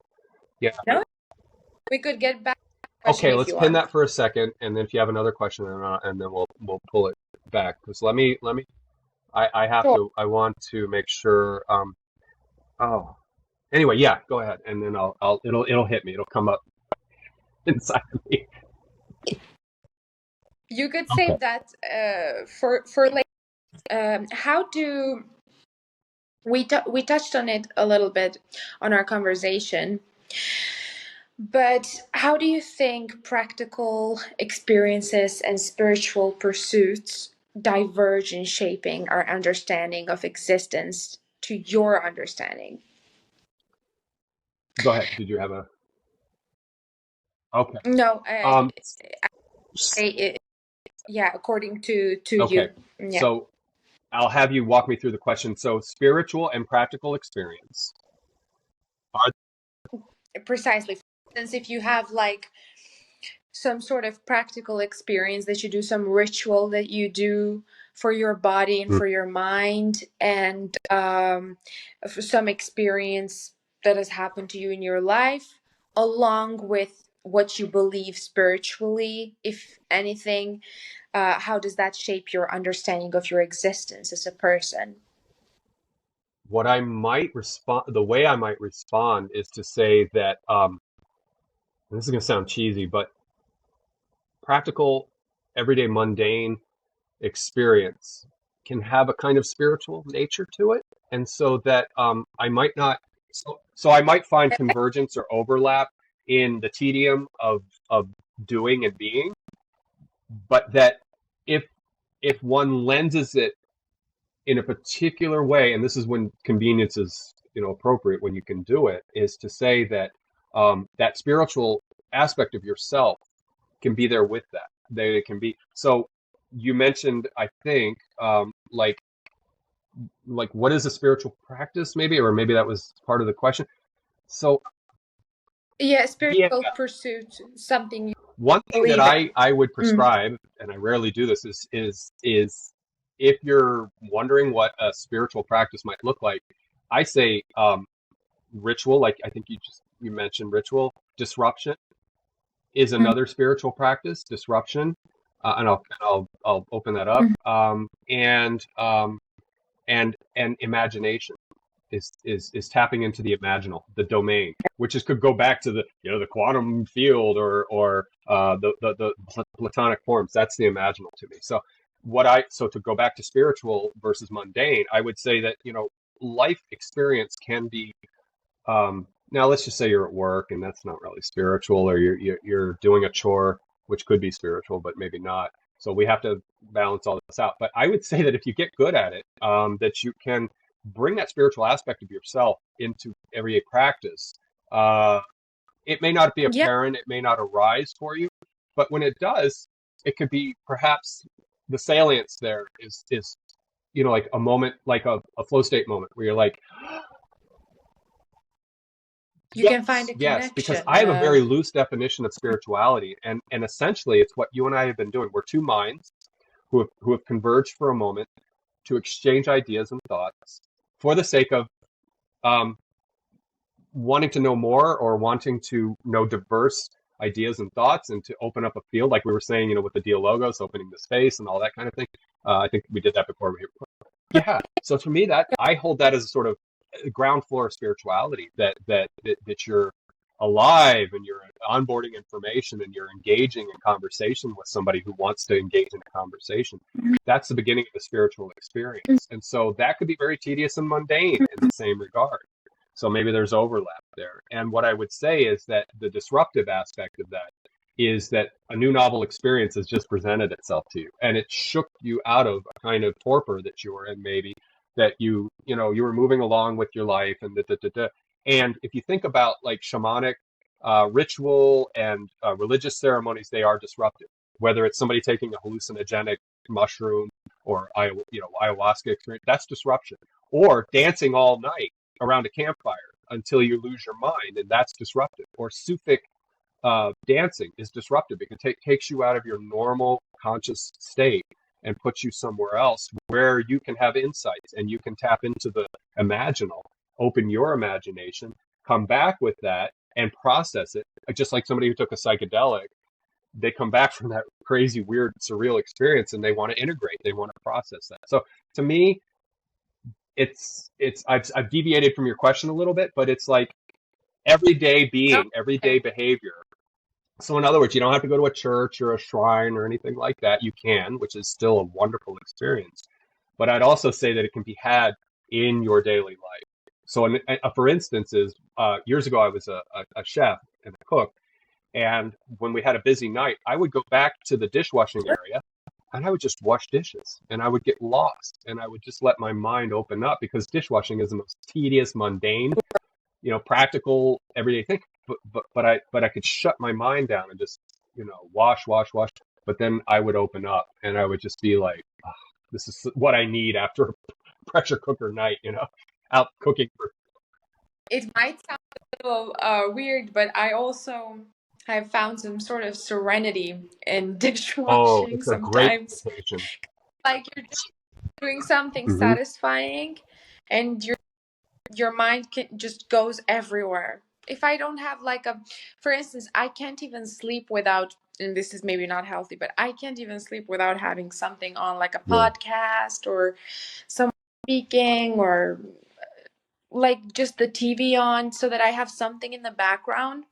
Yeah. No, we could get back to the question Okay, if let's you pin want. that for a second, and then if you have another question, and then we'll pull it back. Because let me. I have Sure. to. I want to make sure. Oh. Anyway, yeah. Go ahead, and then it'll hit me. It'll come up inside of me. You could Okay. save that for later. How do we touched on it a little bit on our conversation, but how do you think practical experiences and spiritual pursuits diverge in shaping our understanding of existence to your understanding? Go ahead. Did you have a? Okay. No, Um. it, yeah, according to Okay. you. Yeah, So I'll have you walk me through the question. So spiritual and practical experience are. precisely. For instance, if you have like some sort of practical experience that you do, some ritual that you do for your body and for your mind, and for some experience that has happened to you in your life, along with what you believe spiritually, if anything, how does that shape your understanding of your existence as a person? What I might respond, the way I might respond is to say that, and this is going to sound cheesy, but practical, everyday, mundane experience can have a kind of spiritual nature to it. And so that I might not, so I might find convergence or overlap in the tedium of doing and being, but that if if one lenses it in a particular way, and this is when convenience is, appropriate when you can do it, is to say that that spiritual aspect of yourself can be there with that. They can be so. You mentioned, I think, like what is a spiritual practice, maybe, or maybe that was part of the question. So Yeah, yeah, spiritual pursuit, something you one thing that believe in. I would Mm. prescribe, and I rarely do this, is if you're wondering what a spiritual practice might look like, I say ritual. Like I think you mentioned ritual. Disruption is Mm. another spiritual practice. Disruption, and I'll open that up. Mm. And imagination is tapping into the imaginal, the domain, which is could go back to the quantum field, or the platonic forms. That's the imaginal to me. So to go back to spiritual versus mundane, I would say that life experience can be, now let's just say you're at work and that's not really spiritual, or you're doing a chore, which could be spiritual, but maybe not. So we have to balance all this out. But I would say that if you get good at it, that you can bring that spiritual aspect of yourself into everyday practice. Uh, it may not be Yeah, apparent, it may not arise for you, but when it does, it could be perhaps the salience there is like a moment, like a flow state moment where you're like, you can find yes, a yes, because connection. I have a very loose definition of spirituality, and essentially it's what you and I have been doing. We're two minds who have converged for a moment to exchange ideas and thoughts for the sake of um, wanting to know more, or wanting to know diverse ideas and thoughts, and to open up a field, like we were saying, with the Dialogos, opening the space and all that kind of thing. I think we did that before. Yeah. So to me, that I hold that as a sort of ground floor of spirituality, that you're alive and you're onboarding information and you're engaging in conversation with somebody who wants to engage in a conversation. That's the beginning of the spiritual experience. And so that could be very tedious and mundane in the same regard. So maybe there's overlap there. And what I would say is that the disruptive aspect of that is that a new novel experience has just presented itself to you, and it shook you out of a kind of torpor that you were in, maybe, that you were moving along with your life, and and if you think about like shamanic ritual and religious ceremonies, they are disruptive. Whether it's somebody taking a hallucinogenic mushroom, or ayahuasca experience, that's disruption. Or dancing all night around a campfire until you lose your mind, and that's disruptive. Or Sufic dancing is disruptive because it takes you out of your normal conscious state and puts you somewhere else where you can have insights and you can tap into the imaginal, open your imagination, come back with that and process it. Just like somebody who took a psychedelic, they come back from that crazy, weird, surreal experience and they want to integrate, they want to process that. So to me, I've deviated from your question a little bit, but it's like everyday being, everyday Okay. behavior. So in other words, you don't have to go to a church or a shrine or anything like that. You can, which is still a wonderful experience. But I'd also say that it can be had in your daily life. So, for instance, years ago I was a chef and a cook, and when we had a busy night, I would go back to the dishwashing area and I would just wash dishes, and I would get lost, and I would just let my mind open up, because dishwashing is the most tedious, mundane, practical, everyday thing. But I could shut my mind down and just wash, wash, wash. But then I would open up and I would just be like, oh, this is what I need after a pressure cooker night, out cooking for. It might sound a little weird, but I also have found some sort of serenity in Oh, dishwashing it's a great sometimes. meditation. Like you're just doing something Hmm. satisfying, and your mind just goes everywhere. If I don't have like for instance, I can't even sleep without, and this is maybe not healthy, but I can't even sleep without having something on, like a Yeah, podcast or someone speaking, or like just the TV on, so that I have something in the background.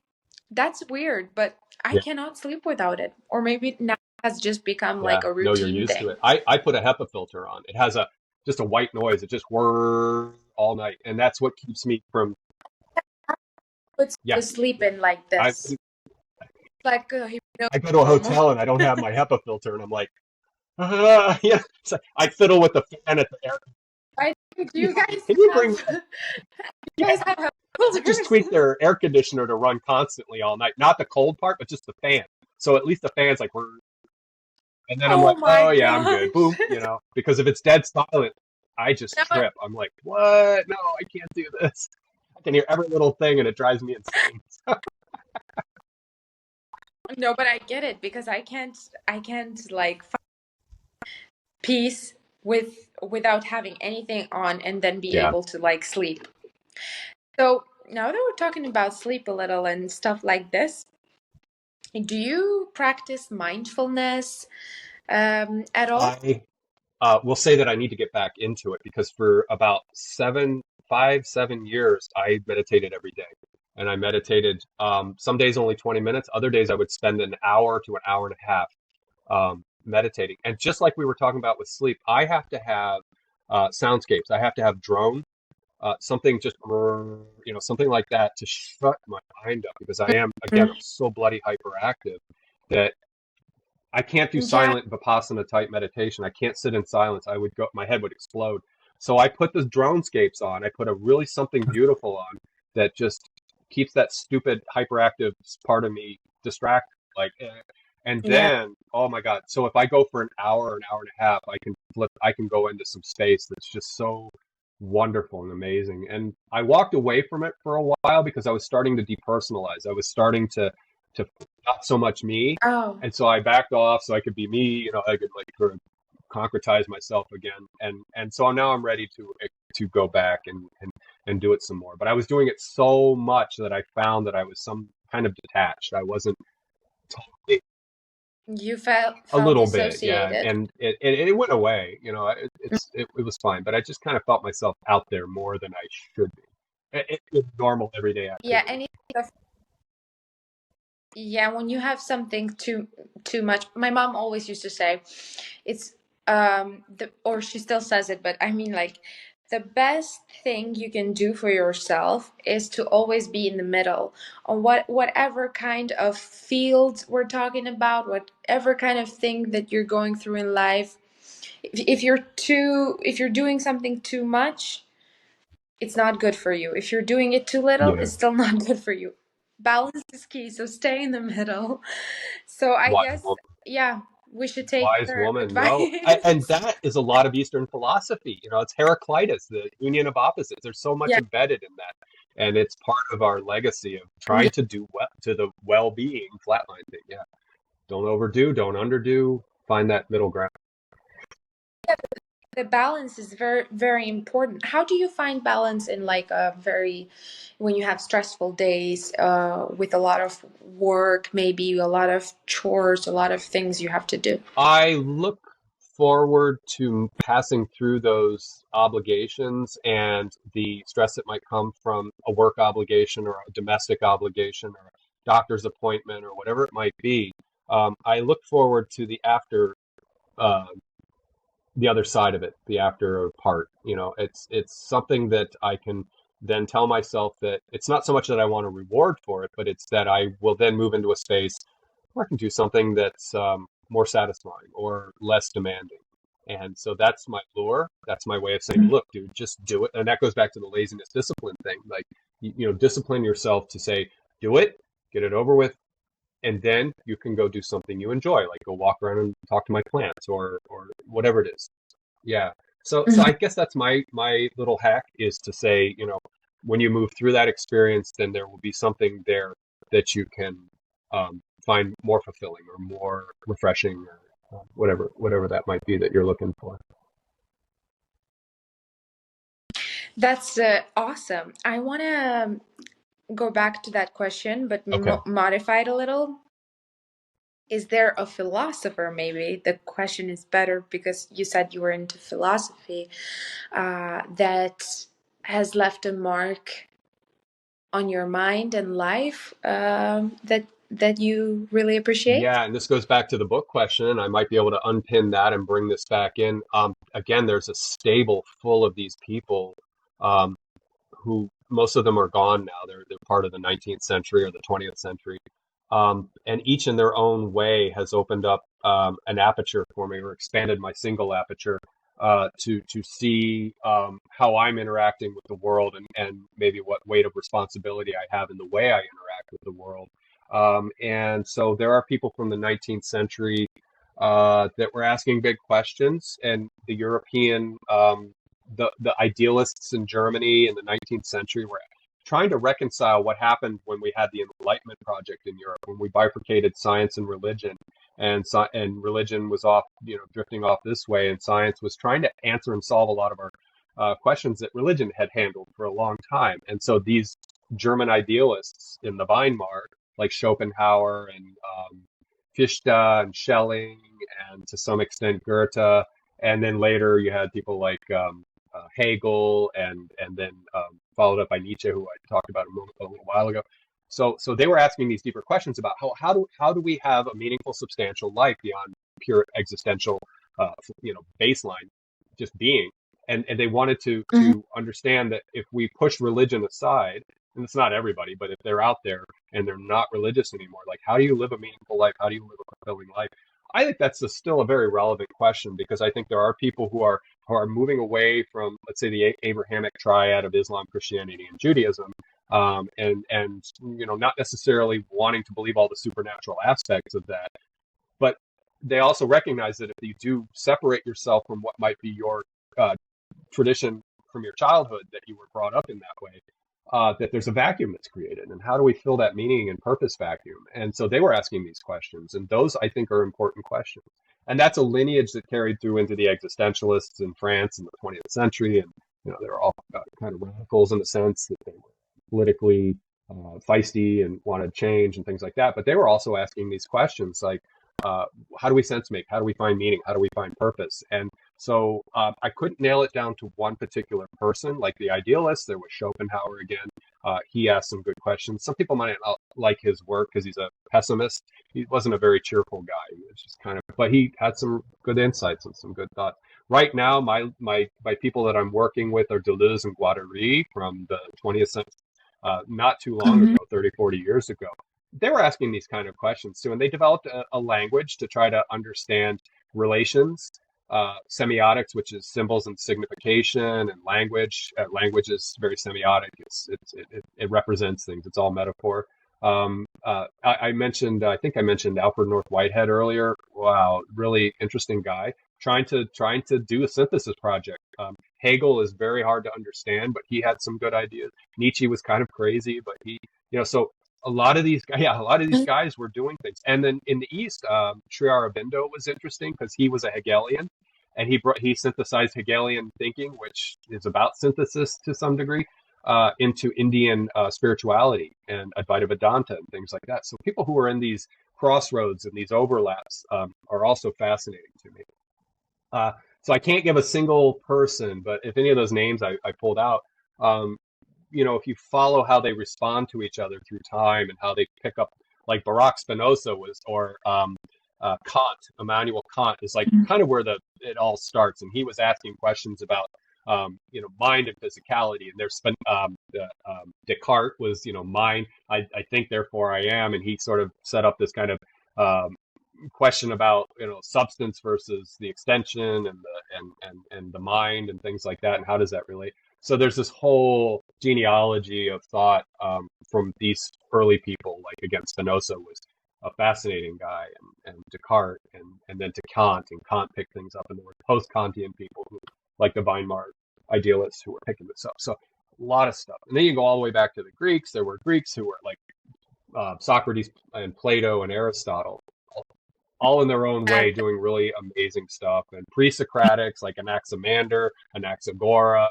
That's weird, but I yeah, cannot sleep without it. Or maybe now it has just become yeah. like a No, you're routine used to thing. it. I put a HEPA filter on. It has just a white noise. It just whirs all night, and that's what keeps me from. Puts Yeah, to sleep yeah. in like I this. Like hypnosis I go to a almost. hotel and I don't have my HEPA filter, and I'm like, yeah. So I fiddle with the fan at the air. I think you guys Can you bring? have you Yeah, guys have I just holders. tweak their air conditioner to run constantly all night. Not the cold part, but just the fan. So at least the fan's like, and then I'm Oh like, my oh yeah, I'm good. gosh. Boom, because if it's dead silent, I just No, trip. I'm like, what? No, I can't do this. I can hear every little thing, and it drives me insane. no, but I get it because I can't like find peace without having anything on and then be Yeah, able to like sleep. So now that we're talking about sleep a little and stuff like this, do you practice mindfulness at all? I will say that I need to get back into it because for about 7 years, I meditated every day. And I meditated some days only 20 minutes. Other days I would spend an hour to an hour and a half meditating. And just like we were talking about with sleep, I have to have soundscapes. I have to have drone, something just, something like that to shut my mind up because I am, again, I'm so bloody hyperactive that I can't do Yeah. silent Vipassana type meditation. I can't sit in silence. My head would explode. So I put the dronescapes on. I put a really something beautiful on that just keeps that stupid hyperactive part of me distracted. Like, and Yeah. then, oh my God. So if I go for an hour and a half, I can go into some space that's just so wonderful and amazing. And I walked away from it for a while because I was starting to depersonalize. I was starting to not so much me, Oh, and so I backed off so I could be me. I could like sort of concretize myself again, and so now I'm ready to go back and do it some more. But I was doing it so much that I found that I was some kind of detached. I wasn't totally, you a felt little bit, yeah, dissociated. and it went away. It was fine, but I just kind of felt myself out there more than I should be. It's normal everyday Yeah, activity. any yeah, when you have something too much, my mom always used to say, it's or she still says it, but I mean like the best thing you can do for yourself is to always be in the middle on whatever kind of field we're talking about, whatever kind of thing that you're going through in life. If you're doing something too much, it's not good for you. If you're doing it too little, Yeah, it's still not good for you. Balance is key, so stay in the middle. So I wise guess, yeah, we should take Wise her woman. No, and advice. that is a lot of Eastern philosophy. It's Heraclitus, the union of opposites. There's so much Yeah. embedded in that, and it's part of our legacy of Yeah. trying to do well to the well-being flatline thing. Yeah, don't overdo, don't underdo. Find that middle ground. The balance is very, very important. How do you find balance in like a very, when you have stressful days, with a lot of work, maybe a lot of chores, a lot of things you have to do? I look forward to passing through those obligations and the stress that might come from a work obligation or a domestic obligation or a doctor's appointment or whatever it might be. I look forward to uh, the other side of it, the after part. It's something that I can then tell myself that it's not so much that I want a reward for it, but it's that I will then move into a space where I can do something that's more satisfying or less demanding. And so that's my lure. That's my way of saying, look, dude, just do it. And that goes back to the laziness discipline thing. Like, discipline yourself to say, do it, get it over with, and then you can go do something you enjoy, like go walk around and talk to my plants or whatever it is. Yeah. So Mhm. I guess that's my little hack is to say, when you move through that experience, then there will be something there that you can find more fulfilling or more refreshing or whatever that might be that you're looking for. That's awesome. I want to go back to that question, but Okay. modify it a little. Is there a philosopher, maybe? The question is better because you said you were into philosophy, that has left a mark on your mind and life, that you really appreciate? Yeah, and this goes back to the book question. I might be able to unpin that and bring this back in. Again, there's a stable full of these people um, who most of them are gone now. They're part of the 19th century or the 20th century, and each in their own way has opened up an aperture for me or expanded my single aperture. to see how I'm interacting with the world, and maybe what weight of responsibility I have in the way I interact with the world. And so there are people from the 19th century that were asking big questions, and the European, the idealists in Germany in the 19th century were trying to reconcile what happened when we had the Enlightenment project in Europe, when we bifurcated science and religion, and religion was off, drifting off this way, and science was trying to answer and solve a lot of our questions that religion had handled for a long time. And so these German idealists in the Weimar, like Schopenhauer and Fichte and Schelling, and to some extent Goethe, and then later you had people like Hegel, and then followed up by Nietzsche, who I talked about a little while ago. So they were asking these deeper questions about how do we have a meaningful, substantial life beyond pure existential, baseline, just being. And they wanted Mm-hmm. to understand that if we push religion aside, and it's not everybody, but if they're out there and they're not religious anymore, like how do you live a meaningful life? How do you live a fulfilling life? I think that's still a very relevant question, because I think there are people who are moving away from, let's say, the Abrahamic triad of Islam, Christianity, and Judaism, and not necessarily wanting to believe all the supernatural aspects of that, but they also recognize that if you do separate yourself from what might be your uh, tradition from your childhood, that you were brought up in that way, that there's a vacuum that's created, and how do we fill that meaning and purpose vacuum? And so they were asking these questions, and those I think are important questions. And that's a lineage that carried through into the existentialists in France in the 20th century, and they're all kind of radicals in the sense that they were politically feisty and wanted change and things like that. But they were also asking these questions like, uh, how do we sense make? How do we find meaning? How do we find purpose? And so I couldn't nail it down to one particular person, like the idealist. There was Schopenhauer again. He asked some good questions. Some people might not like his work because he's a pessimist. He wasn't a very cheerful guy. He was just kind of, but he had some good insights and some good thoughts. Right now, my people that I'm working with are Deleuze and Guattari from the 20th century, not too long Mm-hmm. ago, 30, 40 years ago. They were asking these kind of questions too, and they developed a language to try to understand relations, semiotics, which is symbols and signification, and language. Language is very semiotic. It represents things. It's all metaphor. I mentioned, I think I mentioned Alfred North Whitehead earlier. Wow, really interesting guy. Trying to do a synthesis project. Hegel is very hard to understand, but he had some good ideas. Nietzsche was kind of crazy, but so a lot of these guys were doing things. And then in the East, Sri Aurobindo was interesting because he was a Hegelian, and he synthesized Hegelian thinking, which is about synthesis to some degree, into Indian spirituality and Advaita Vedanta and things like that. So people who are in these crossroads and these overlaps are also fascinating to me. Uh, so I can't give a single person, but if any of those names I pulled out, um, if you follow how they respond to each other through time and how they pick up, like Baruch Spinoza was, or Kant, Immanuel Kant is like kind of where it all starts, and he was asking questions about mind and physicality, and Descartes was mind, I think therefore I am, and he sort of set up this kind of um, question about substance versus the extension and the mind and things like that, and how does that relate. So there's this whole genealogy of thought from these early people, like again Spinoza was a fascinating guy, and Descartes, and then to Kant, and Kant picked things up, and there were post-Kantian people who, like the Weimar idealists, who were picking this up. So a lot of stuff. And then you go all the way back to the Greeks. There were Greeks who were like Socrates and Plato and Aristotle, all in their own way, doing really amazing stuff. And pre-Socratics like Anaximander, Anaxagora,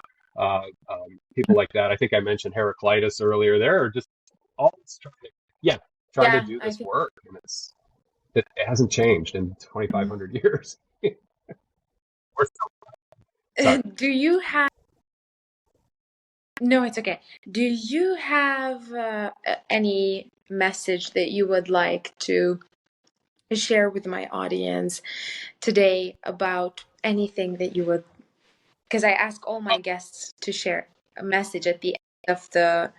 people like that. I think I mentioned Heraclitus earlier. They're just all yeah, trying to Yeah, do I this think. work, and it hasn't changed in 2,500 years. We're still, sorry. Do you have? No, it's okay. Do you have any message that you would like to share with my audience today about anything that you would? Because I ask all my guests to share a message at the end of the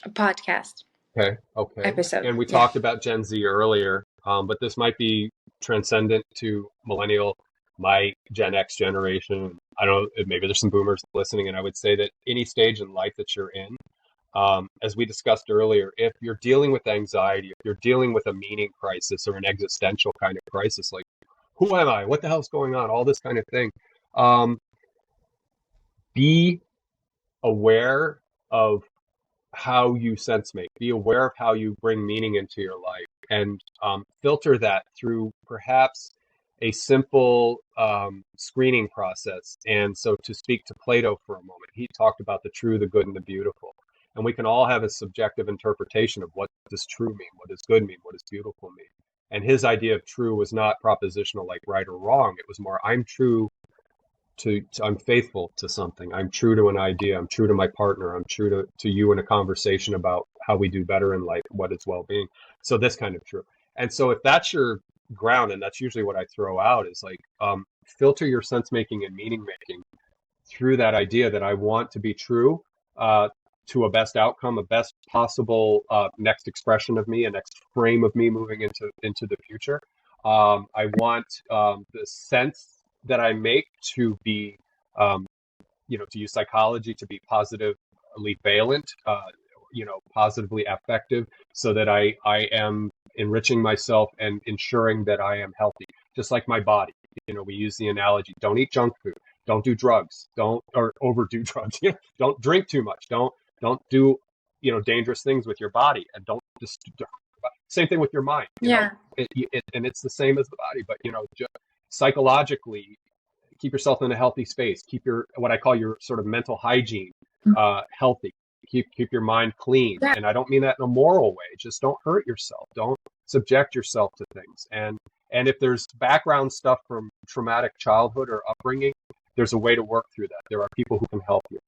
podcast Okay, okay. episode. And we Yeah. talked about Gen Z earlier, but this might be transcendent to millennial my Gen X generation. I don't know, maybe there's some boomers listening, and I would say that any stage in life that you're in, as we discussed earlier, if you're dealing with anxiety, if you're dealing with a meaning crisis or an existential kind of crisis, like who am I? What the hell's going on? All this kind of thing. Um, be aware of how you sense make. Be aware of how you bring meaning into your life, and filter that through perhaps a simple screening process. And so, to speak to Plato for a moment, he talked about the true, the good, and the beautiful. And we can all have a subjective interpretation of what does true mean, what does good mean, what does beautiful mean. And his idea of true was not propositional, like right or wrong. It was more, I'm true I'm faithful to something. I'm true to an idea. I'm true to my partner. I'm true to you in a conversation about how we do better in life, what is well-being. So this kind of true. And so if that's your ground, and that's usually what I throw out, is like filter your sense making and meaning making through that idea that I want to be true to a best outcome, a best possible next expression of me, a next frame of me moving into the future. I want the sense that I make to be, to use psychology, to be positively valent, positively affective, so that I am enriching myself and ensuring that I am healthy, just like my body. We use the analogy: don't eat junk food, don't do drugs, don't or overdo drugs. Don't drink too much, don't do dangerous things with your body, and don't just same thing with your mind. Yeah. And it's the same as the body, but just psychologically, keep yourself in a healthy space. Keep your what I call your sort of mental hygiene healthy. Keep your mind clean. Yeah. And I don't mean that in a moral way. Just don't hurt yourself. Don't subject yourself to things. And if there's background stuff from traumatic childhood or upbringing, there's a way to work through that. There are people who can help you.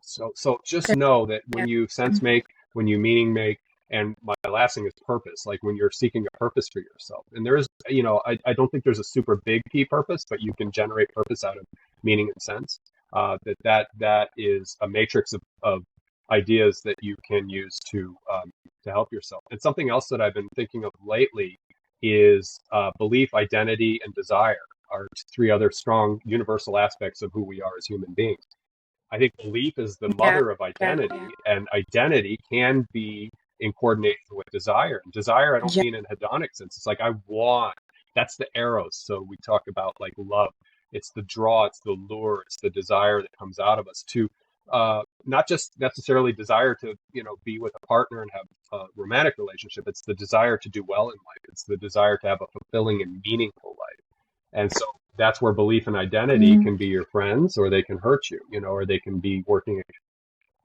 So just know that when you sense make, when you meaning make, and my last thing is purpose, like when you're seeking a purpose for yourself. And there is, I don't think there's a super big P purpose, but you can generate purpose out of meaning and sense. That is a matrix of ideas that you can use to help yourself. And something else that I've been thinking of lately is belief, identity, and desire are three other strong universal aspects of who we are as human beings. I think belief is the mother of identity, and identity can be in coordination with desire. And desire, I don't mean in hedonic sense. It's like I want. That's the eros. So we talk about like love. It's the draw. It's the lure. It's the desire that comes out of us to not just necessarily desire to be with a partner and have a romantic relationship. It's the desire to do well in life. It's the desire to have a fulfilling and meaningful life. And so that's where belief and identity can be your friends, or they can hurt you, or they can be working.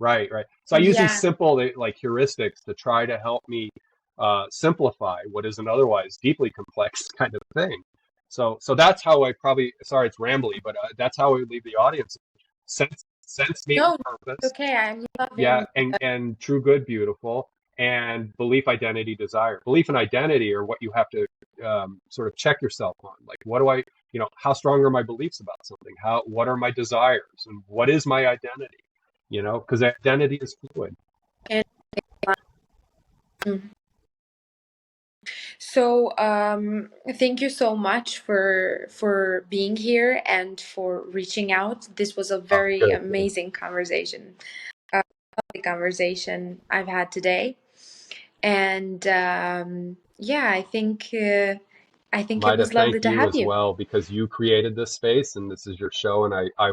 Right. So I use these simple like heuristics to try to help me simplify what is an otherwise deeply complex kind of thing. So that's how I probably, sorry, it's rambly, but that's how I leave the audience. Sense, meaning, purpose. Okay, I'm loving. Yeah, and true, good, beautiful, and belief, identity, desire. Belief and identity are what you have to sort of check yourself on. Like, what do I, how strong are my beliefs about something? What are my desires, and what is my identity? Because identity is fluid. So thank you so much for being here and for reaching out. This was a very amazing conversation, I've had today. And I think Maida, it was lovely to have as you. well, because you created this space and this is your show, and I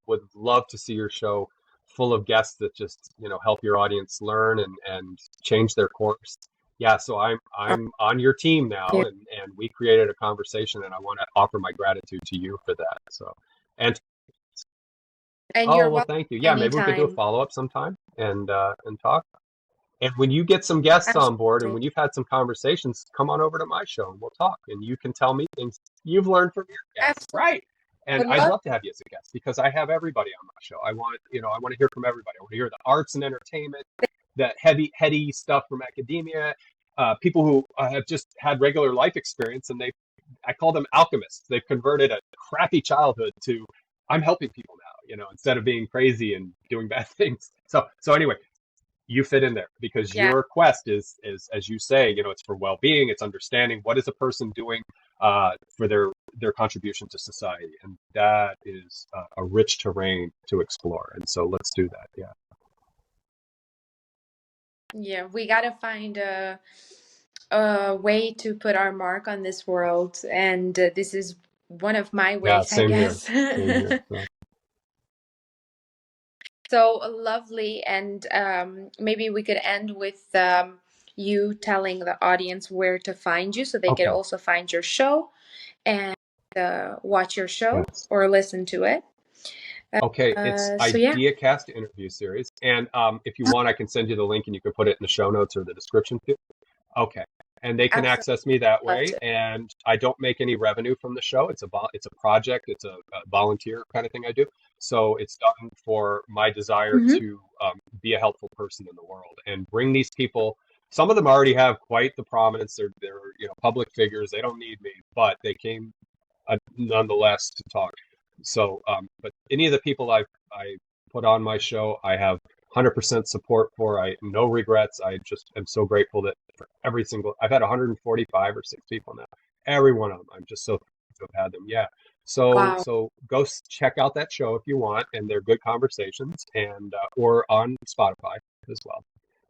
would love to see your show full of guests that just help your audience learn and change their course. Yeah, so I'm on your team now, and we created a conversation, and I want to offer my gratitude to you for that. So and you're well, thank you. Yeah, anytime. maybe we could do a follow-up sometime and talk. And when you get some guests on board, and when you've had some conversations, come on over to my show and we'll talk. And you can tell me things you've learned from your guests, right? And I'd love to have you as a guest, because I have everybody on my show. I want to hear from everybody. I want to hear the arts and entertainment, the heady stuff from academia, people who have just had regular life experience, and I call them alchemists. They've converted a crappy childhood to, I'm helping people now, instead of being crazy and doing bad things. So anyway, you fit in there, because your quest is, as you say, it's for well-being, it's understanding what is a person doing for their their contribution to society, and that is a rich terrain to explore. And so let's do that. Yeah. Yeah, we gotta find a way to put our mark on this world, and this is one of my Yeah. ways, I Same here. guess. Same here. So, So lovely, and maybe we could end with you telling the audience where to find you so they could okay. also find your show and watch your show Yes. or listen to it. Okay, it's So yeah, IdeaCast interview series, and if you want, I can send you the link, and you can put it in the show notes or the description too. Okay, and they can absolutely access me that love way, to. and I don't make any revenue from the show. It's a project, it's a volunteer kind of thing I do. So it's done for my desire Hmm. to be a helpful person in the world and bring these people. Some of them already have quite the prominence. They're public figures. They don't need me, but they came nonetheless to talk. So, but any of the people I put on my show, I have 100% support for. I no regrets. I just am so grateful that for every single. I've had 145 or six people now. Every one of them, I'm just so thankful to have had them. Yeah. Wow. So go check out that show if you want, and they're good conversations, and or on Spotify as well.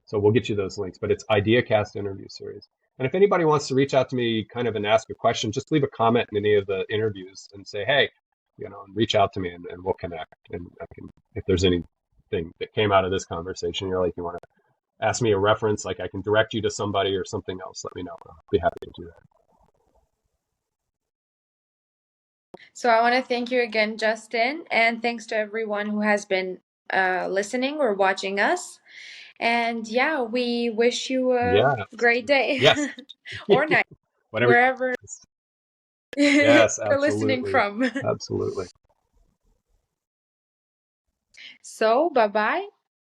So we'll get you those links. But it's IdeaCast interview series. And if anybody wants to reach out to me kind of and ask a question, just leave a comment in any of the interviews and say, hey, reach out to me and we'll connect. And I can, if there's anything that came out of this conversation, you're like, you want to ask me a reference, like I can direct you to somebody or something else, let me know. I'll be happy to do that. So I want to thank you again, Justin, and thanks to everyone who has been listening or watching us. And yeah, we wish you a Yeah. great day Yes. or night, Whatever. wherever Yes, you're listening absolutely. from. Absolutely. So, bye bye.